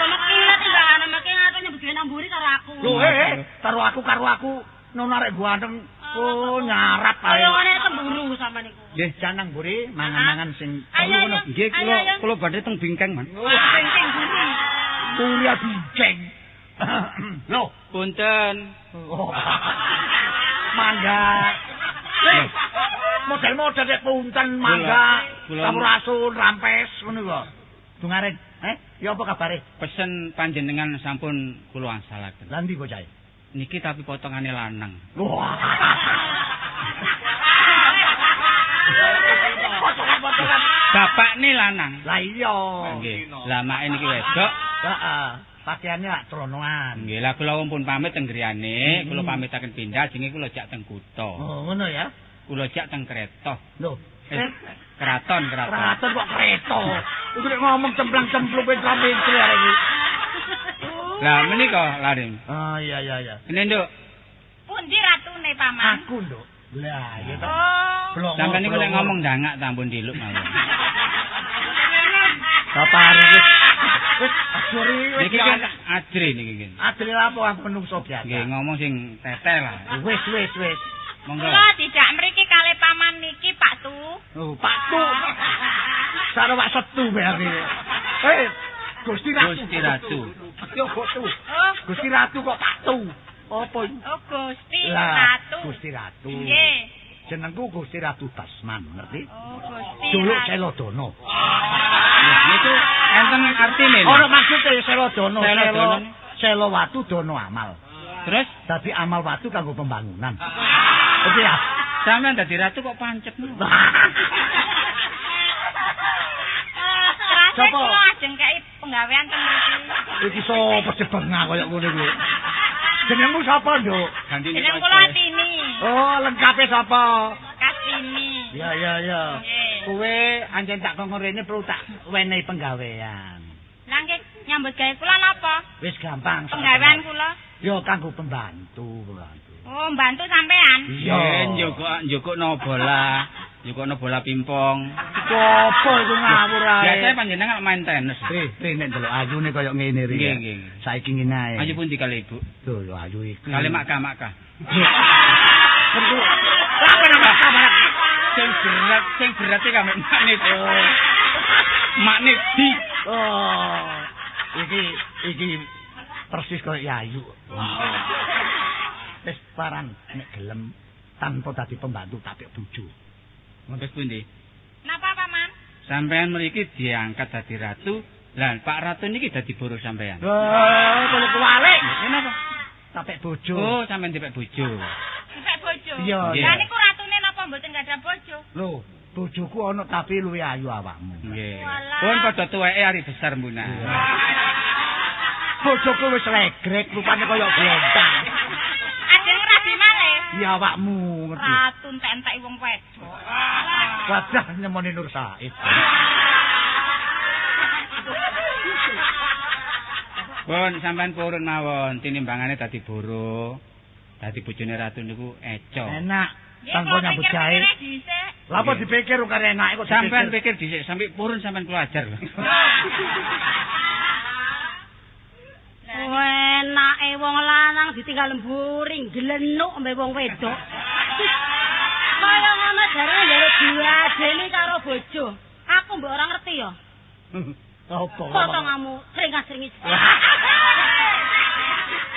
Kok meking timbangane meking atone budhe namburi karo aku. Lho karo aku nono arek ganteng. Oh nyarap ae. Kaya ngene temburu sampean niku. Nggih, janang mburi mangan-mangan sing Ayo, ngono. Nggih, kula badhe teng bingkeng, Man. Bengkeng buri. Kuliah bingkeng. Loh, Punten. mangga. Model-model nek punten mangga, sampurasun, rampes ngono kok. Dungaren, ya apa kabare? Pesen panjenengan sampun kula angsalaken. Lah ndi kok cahe? Niki tapi potongane lanang. Wah. Bapak ni lanang. Lah iya. Nggih. Lah mak niki wedok. Heeh. Pakaiane lak tronoan. Nggih, lah kula pun pamit teng griyane, kula pamitaken pindah jenenge kula jak teng kutha. Oh, ngono ya. Kula jak teng kereta. Lho, Keraton. keraton kok kereta. Iku nek ngomong cemplang-cemplup pinter arek iki. Lah menika Larim. Oh iya. Ini Nduk. Pundi ratune paman? Aku, Nduk. Lah, ya ta. Oh. Sampeyan niku nek ngomong dangak tampun diluk mawon. Bapak wis ajuri wis Niki kan ajri niki. Adri lapo aku menungso biasa. Nggih ngomong sing tetel lah. Wis. Monggo. Kula dijak mriki kalih paman niki Pak Tu. Oh, Pak Tu. Sarawak setu berarti. Gusti Ratu. Yo kok Tu. Oh, Gusti Ratu kok Pak Tu. Apa iki? oh Gusti Lah, Ratu. Gusti Ratu. Nggih. Jenengku Gusti Ratu Basman, ngerti? Oh, Gusti Duluk Ratu. Selodono. Niku enten artine. Ora maksude Selodono, Selodono. Selo watu dono amal. Terus Dadi amal watu kanggo pembangunan. Oke ya. sampean dadi ratu kok pancet. Terus Sopo? kula ajeng kei penggawean teng mriki. Iki sapa jebengah kaya ngene iki. Jenengmu sapa, Nduk? Gantine Jeneng kula Tini. Oh, lengkape sapa? Kasini. Ya. Nggih. Kowe anjen tak kongkon rene perlu tak wenehi penggawean. Lah nggih nyambut gawe kula napa? Wis gampang. Penggawean kula. Yo kanggo pembantu. Oh, mbantu sampean. Iya, njukukno bola. Njukukno bola pingpong. Apa iku ngawur ae? Biasane panjenengan main tenis. Nek delok ayune kaya ngene iki. Nggih. Saiki ngene ae. Ayo pundi kali Ibu? Lho, ayu iki. Kali Maka. Apa nama? Sing berat iki kami magnet. Magnet di. Oh. Iki persis kaya ayu. Wis paran nek gelem tanpa dadi pembantu tapi bojo. Wis pundi? Napa paman? Sampean mriki diangkat dadi ratu, lan Pak Ratu niki dadi boros sampean. Kalau kewalik. Kenapa? Tapek bojo. Oh, sampean dipek bojo. Dipek bojo. Iya. Lah niku ratune napa mboten gadah bojo? Lho, bojoku ana tapi luwih ayu awakmu. Nggih. Walah. Pun padha tuweke ari besar mbuna. Bojoku wis legrek rupane kaya glontang. Ajeng rabi malih. Ya awakmu ngerti. Ratu entek-entek wong wedok. Wadah nyemoni Nur Said. Pun sampean purun mawon tinimbangane dadi boro. Dadi bojone ratu niku eco. Enak. Nggih, Tanpa kula nyambut gawe. pikir-pikire dhisik. Lah apa dipikir karo enake kok Sampean pikir dhisik sampai purun sampean kula ajar lho. Enake wong lanang ditinggal mburing, glenuk mbek wong wedok. Kaya ngono jarene njaluk diadeni karo bojo. Aku mbok ora ngerti ya. Apa? Potonganmu sering-sering.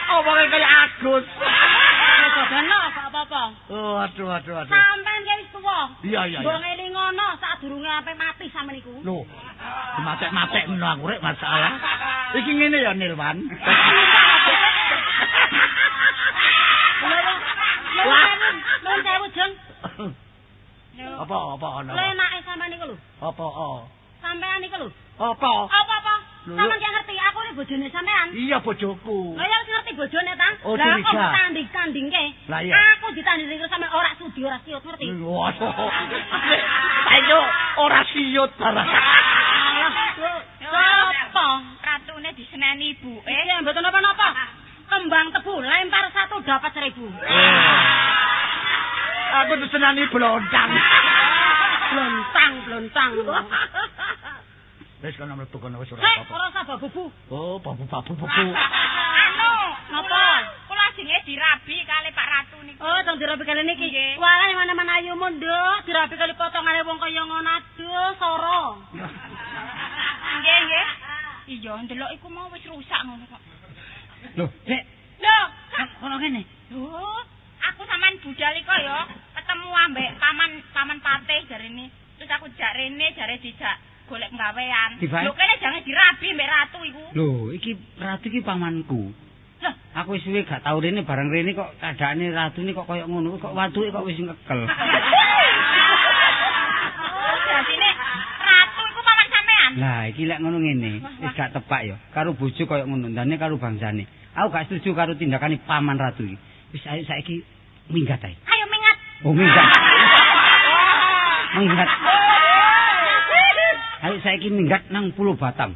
Apa kaya Agus? Bodono gak apa-apa. Oh, aduh. Sampeyan ki wis tuwa. Iya. Mbok ngeling ngono sadurunge ape mati sampeyan iku. Lho, matek-matek ngono aku rek masalah. Iki ngene ya Nilwan. Lha sewu jeng. Apa ana? Lha enake sampeyan iku lho. Apa? Sampeyan iku lho. Apa? Apa-apa? Lho, Sampeyan ki ngerti aku iki bojone sampeyan. Iya bojoku. Lah ya ngerti bojone ta? Oh, Lah curiga. kok tanding-tandingke. Lah iya. Aku ditandingi terus sampe ora sudi ora siut ngerti. Waduh. Ayo ora siut barang. Apa? Ratune diseneni ibuke. Eh, mboten napa-napa. Kembang tebu lempar 1 dapat 1000. Aku disenani blontang. Blontang. Wis kono mlebu kono wis ora Hei, apa-apa. ora usah babu. Oh, babu-babu. Anu, Napa? kula ajenge dirabi kali Pak Ratu niku. Oh, dong dirabi kali niki. Nggih. Walah yang mana-mana ayu mondok, dirabi kali potongane wong kaya ngono aduh, soro. Nggih. Iya, ndelok iku mau wis rusak ngono kok. Loh, Dek, Lho, Ono kene. lho, aku sampean budal iko ya, ketemu ambek paman Patih jarene. Terus aku jak rene jare dijak golek penggawean. Dibae? Lho kene jangan dirabi mbek Ratu iku. Lho, iki ratu iki pamanku. Loh, Aku wis suwe gak tau rene bareng rene kok keadaane ratu ini kok koyo ngono, kok watuke kok wis ngekel. oh, jadine Ratu iku paman sampean. Lah, iki lek ngono ngene, wis gak tepak ya. Karo bojo koyo ngono, ndane karo bangsane. Aku gak setuju karo tindakane paman ratu iki. Wis ayo saiki minggat ae. Ayo mingat. Oh, minggat. Minggat. Ayo saiki minggat nang Pulau Batam.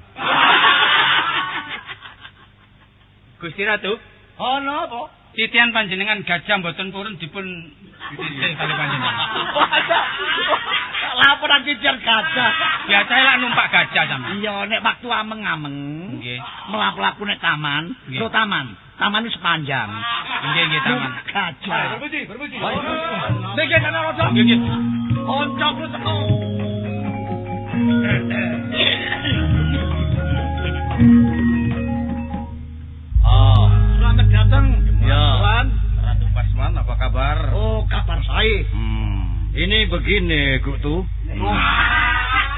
Gusti Ratu. Ana apa? Titian panjenengan gajah mboten purun dipun dhisik kali panjenengan. Laporan titian gajah. Biasa lak numpak gajah sampean. Iya, nek waktu ameng-ameng. Nggih. Mlaku-laku nek taman, Nggih. lho taman. Taman iki sepanjang. Nggih, taman. Gajah. Berpuji. Niki kana rojo. Nggih, nggih. Oncokku teko. Selamat datang. Ya. Tuan. Ratu Pasman, apa kabar? Oh, kabar saya. Ini begini, Gutu.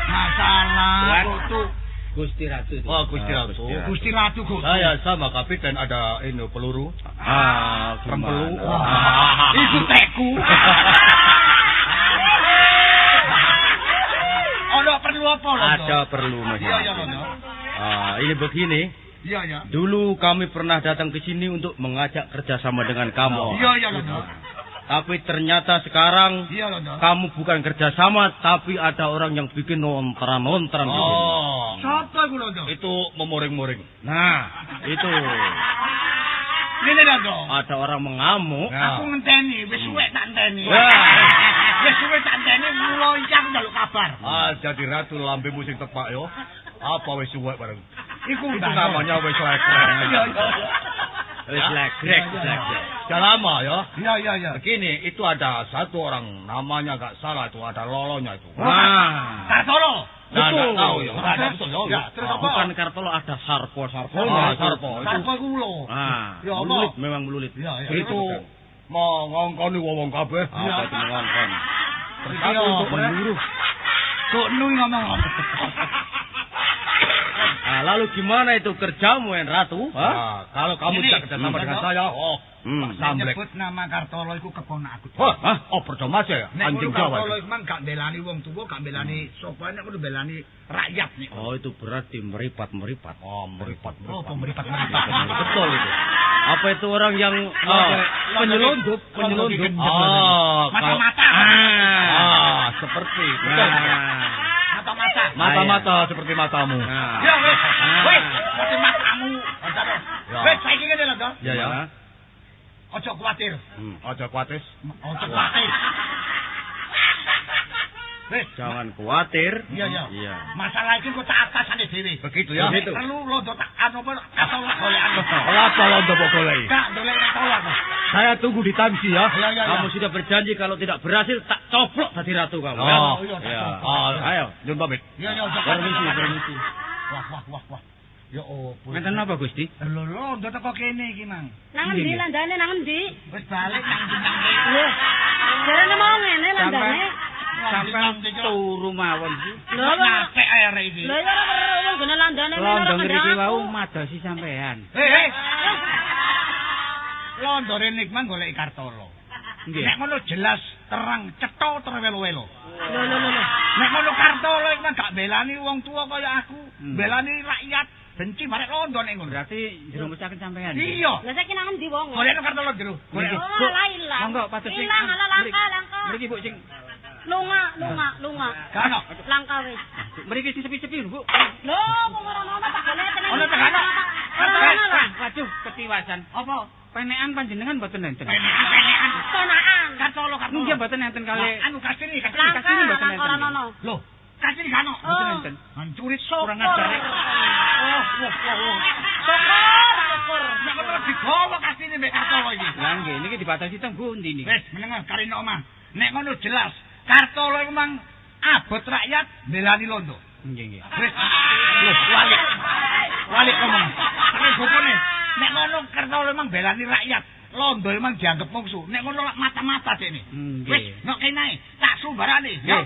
Masalah Tuan. tuh. Gusti Ratu. Oh, Gusti Ratu. Gusti Ratu kok. Saya sama kapiten ada ini peluru. Rempelu. Itu teku. Ono perlu apa lho? Ada perlu, Mas. Iya, Londo. Ini begini. Iya, ya. Dulu kami pernah datang ke sini untuk mengajak kerjasama dengan kamu. Iya, Londo. Tapi ternyata sekarang Iya, Londo. kamu bukan kerjasama, tapi ada orang yang bikin nontran-nontran. Siapa iku Londo? Itu memoring-moring. Nah, itu Ngene Londo. ada orang mengamuk. Aku ngenteni, wis suwe tak enteni. Wah. Wis suwe tak enteni mulo iki aku njaluk kabar. Jadi ratu lambemu sing tepak yo. Apa wis suwe bareng? Iku Itu namanya wis legrek. Iya, iya. Wis legrek. Sudah lama ya. Iya. Begini, itu ada satu orang namanya gak salah itu ada lolonya itu. Kartolo. Nah, Betul. nggak tahu ya. Nggak ada betul ya. Terus apa? Bukan Kartolo, ada Sarpo. Sarpo Sarpo iku lho. Ya, apa? Memang melulit. Iya. Itu mau ngongkoni wong kabeh. Apa itu ngongkon? Terus aku untuk memburu. Kok nui ngomong. Nah, lalu gimana itu kerjamu, Ratu? Kalau kamu tidak kerjasama dengan saya, samblek. Nyebut nama Kartolo iku keponak aku. Percuma aja ya? Anjing Jawa. Kartolo iku mang gak belani wong tuwa, gak belani sapa nek kudu belani rakyat nih. Oh, itu berarti meripat. Meripat. Betul itu. Apa itu orang yang penyelundup? Mata-mata. Seperti. Mata-mata Seperti matamu. Ya wes, seperti matamu. Wes saiki ngene lho, Dok. Ya. Ojo kuwatir. Ojo kuatir. Wes, Jangan khawatir. Iya. Iya. Masalah iki kok tak atasane dhewe. Begitu ya. Begitu. Perlu londo tak anu apa atau golekan. Apa londo kok goleki? Gak dolek tolak. Saya tunggu di tangsi ya. Iya. Kamu sudah berjanji kalau tidak berhasil tak coplok jadi ratu kamu. Iya. Ayo, nyun pamit. Iya. Permisi. Wah. Ya opo. Ngeten napa Gusti? Lho, londo teko kene iki, Mang. Nang endi landane nang endi? Wis balik nang dindang. Jarane mau ngene landane. Sampai turu mawon iki. Lho, Napek ae arek iki. lho ya ora gene landane Londo ngriki wau madosi sampean. Hei. Londo rene iki mang golek Kartolo. Nggih. Nek ngono jelas terang cetha terwelo-welo. Lho. Nek ngono Kartolo iki mang gak belani wong tua kaya aku, belani rakyat. Benci marek Londo nek ngono. Berarti jerumusaken sampean. Iya. Lah saiki nang endi wong? Golek Kartolo jero. Golek. Oh, ilang. Monggo patus sing. Ilang ala langka. Mriki Bu sing Lunga. Kano. Langka wis. mriki sing sepi-sepi Bu. Lho, kok ora ono tak golek tenan. Ono tegano. Waduh, ketiwasan. Apa? Penekan panjenengan mboten enten. Penekan. Konaan. Kartolo. Nggih mboten enten kali. Anu kasini Langka mboten enten. ora ono. Loh, kasini kano. Mboten enten. Hancurit kurang ajar. Syukur. Nek ngono digawa kasini mek Kartolo iki. Lah nggih niki dibatasi teng pundi niki? Wis menengah karino omah. Nek ngono jelas Kartolo iku mang abot rakyat belani Londo. Nggih. Wis. Loh, walik ngomong. Terus bopone. Nek ngono Kartolo mang belani rakyat. Londo emang dianggap musuh. Nek ngono mata-mata dekne. Wis, nok kene tak sumbarane. Nggih,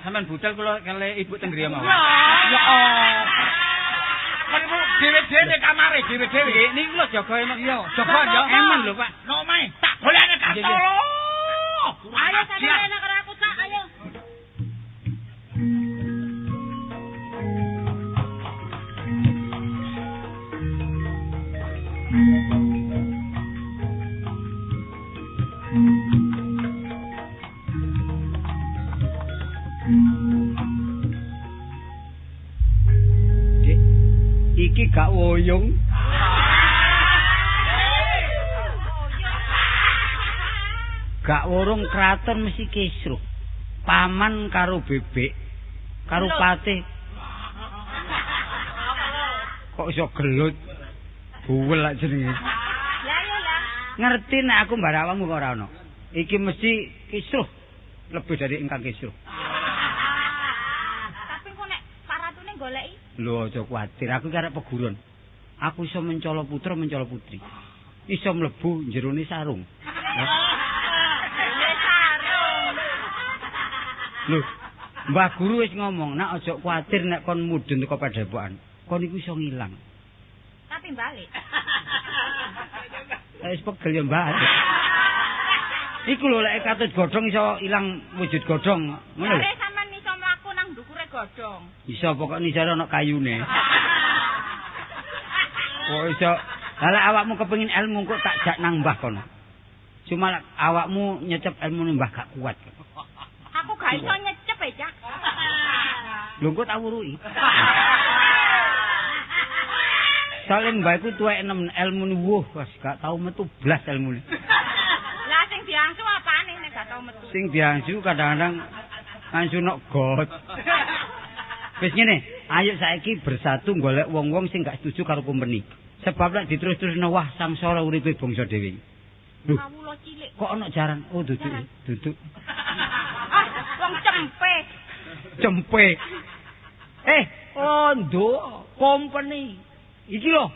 sampean budal kula kali Ibu teng griya mawon. Ya Allah. Perlu dhewe-dhewe kamare, dhewe-dhewe. Niki lho jaga emang Iya, coba ya. Eman lho, Pak. No main, tak golekne Kartolo. Ayo sampeyan karo aku tak ayo. Iki gak woyong. Gak urung kraton mesti kisruh. Paman karo bebek, karo patih. Kok iso gelut? Buwel lak jenenge. Lah iya lah. Ngerti nek aku mbara awakmu kok ora ono. Iki mesti kisruh. Lebih dari ingkang kisruh. Tapi kok nek paratune goleki? Lho aja kuwatir, aku iki arep peguron. Aku iso mencolo putra, mencolo putri. Iso mlebu jerone sarung. Lho, Mbah Guru wis ngomong, nak aja kuwatir nek kon mudhun teko padepokan. Kon iku iso ngilang. Tapi balik. Wis pegel ya, Mbah. Iku lho lek katut godhong iso ilang wujud godhong, ngono lho. Lek sampean iso mlaku nang ndukure godhong. Iso pokok nisare ana kayune. Kok iso lha awakmu kepengin ilmu kok tak jak nang Mbah kono. Cuma awakmu nyecep ilmune Mbah gak kuat. Aku gak iso nyecep e, Cak. Lho kok tak wuruki. Saling Mbah iku tuwek enem ilmune wuh, wis gak tau metu blas ilmune. Lah sing diangsu apane nek gak tau metu? Sing diangsu kadang-kadang angsu nok got. Wis ngene, ayo saiki bersatu golek wong-wong sing gak setuju karo company. Sebab lek diterus-terusno wah sangsara uripe bangsa dhewe. Lho, Kawula cilik. kok ana jaran? Oh, duduk. Ah, wong cempe. Cempe. Ondo company. Iki lho,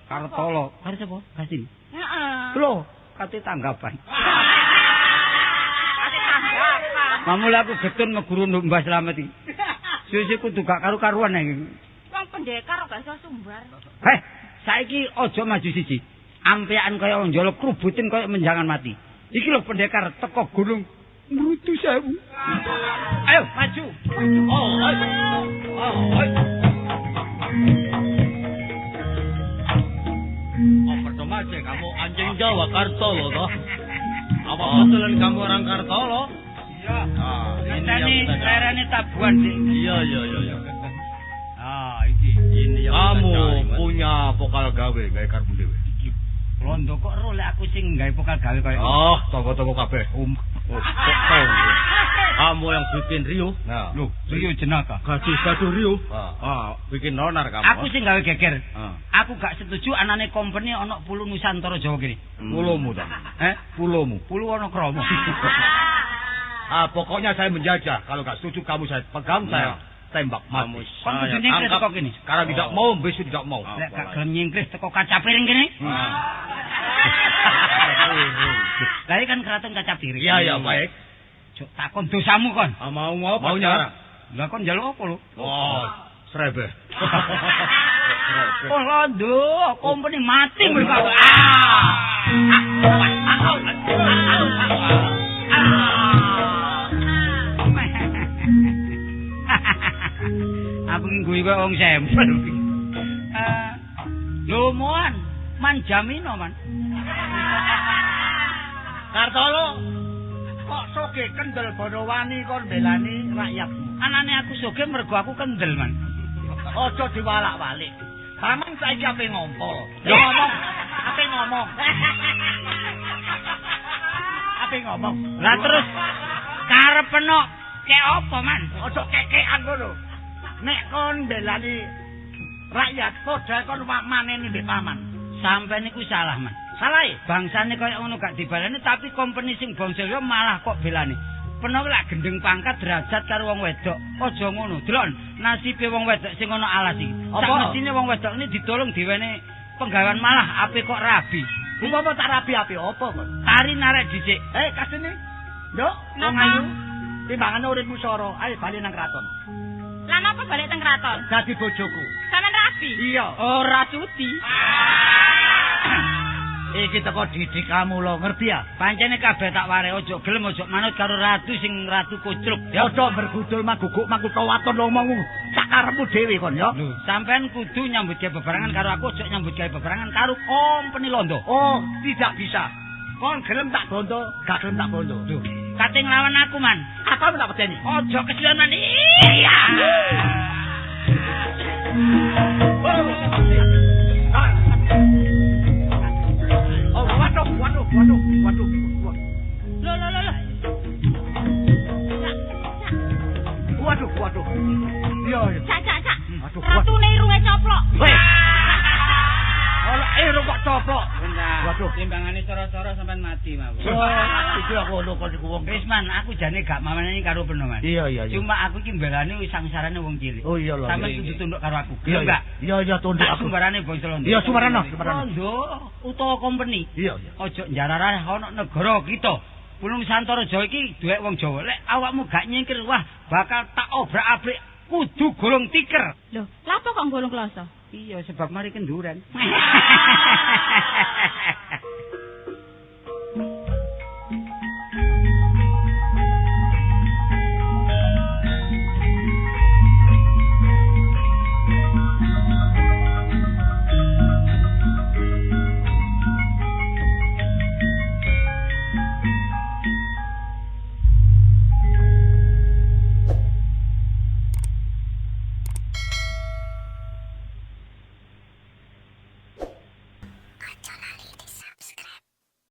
Kartolo. Karo sapa? Kasih. Heeh. Lho, kate tanggapan. Ate tanggapan. Mamula aku getun ngeguru Mbah Slamet iki. Suwe kudu gak karu-karuan iki. Wong pendekar kok gak iso sumbar. Saiki aja maju siji. Ampekan kaya wong njolok krubutin kaya menjangan mati. Iki lho pendekar teko gunung Mrutu Sewu. Ayo maju. Pertama aja kamu anjing Jawa Kartolo toh. Apa betulan kamu orang Kartolo? Iya. Ini lerane tabuan sih. Iya. Ini yang Kamu punya pokal gawe karbu dhewe. Londo kok ro lek aku sing gawe pokal gawe kaya. Oh, toko-toko kabeh. Kamu yang bikin Rio. Nah, Lho, Rio jenaka. Gaduh Rio. Bikin nonar kamu. Aku sing gawe geger. Aku gak setuju anane company ana Pulau Nusantara Jawa kene. pulomu ta. Pulomu. Pulau ana kromo. Pokoknya saya menjajah. Kalau gak setuju kamu saya pegang, saya tembak mati. Kon kudu nyingkris teko kene. Karena tidak mau, besok tidak mau. Lek gak gelem nyingkris teko kaca piring kene. Lah kan keraton kaca piring. Iya, baik. Cuk takon dosamu kon. Mau apa? Maunya. Lah kon njaluk apa lho? Oh, srebe. Oh londo, company mati mergo. Aku ki guyu kok wong sempel. Lho mon, man jamino man. Kartolo, kok soge kendel Bodowani kon belani rakyatmu. Anane aku soge mergo aku kendel man. Aja diwalak-walik. Paman saiki ape ngompol. Ya ngomong, ape ngomong. Ape ngomong. Lah terus karepno kek apa man? Aja kekekan ngono. Nek kon belani rakyat padha kon maneni mbek paman. Sampai niku salah man. Salah e. Bangsane kaya ngono gak dibaleni tapi company sing bangsa yo malah kok belani. Penawa lak gendeng pangkat derajat karo wong wedok. Aja ngono. Delok nasibe wong wedok sing ana alas iki. Sakmestine wong wedok ini ditolong diwene penggawean malah ape kok rabi. Umpama tak rabi ape apa kon? Tari narek dhisik. Kasene. Nduk, wong ayu. Timbangane uripmu soro. Ayo bali nang kraton. Lah napa balik teng kraton? Dadi bojoku. Sampeyan rabi? Iya. Ora cuti. Iki teko didik kamu lho, ngerti ya? Pancene kabeh tak ware ojo gelem ojo manut karo ratu sing ratu kucluk. Ya ojo bergudul maguguk makuto waton ngomongmu. Sak karepmu dhewe kon ya. Lho, sampean kudu nyambut gawe bebarengan karo aku, ojo nyambut gawe bebarengan karo company Londo. Oh, tidak bisa. Kon gelem tak bondo, gak gelem tak bondo. Lho, kate nglawan aku man. Apa tak pedeni? Ojo kesianan. Iya. Waduh. Lho waduh. Iya, iya. Cak. Aduh, Satune irunge coplok. Weh. Ora irung kok coplok. Bentar. Waduh. Timbangane cara-cara sampean mati mawon. Iki aku ngono kok iku wong. Wis man, aku jane gak mamane karo Beno Mas. Iya. Cuma aku iki mbalane wis sangsarane wong cilik. Oh iya lho. Sampeyan kudu tunduk karo aku. Iya. Iya tunduk aku. Sumbarane bangsa Londo. Iya, Sumarana. Londo utawa company. Iya. Ojo njararah ana negara kita. Pulung Santara Jawa iki duwek wong Jawa. Lek awakmu gak nyingkir, wah bakal tak obrak-abrik. Kudu golong tiker. Lho, lha apa kok golong kloso? Iya, sebab mari kenduran.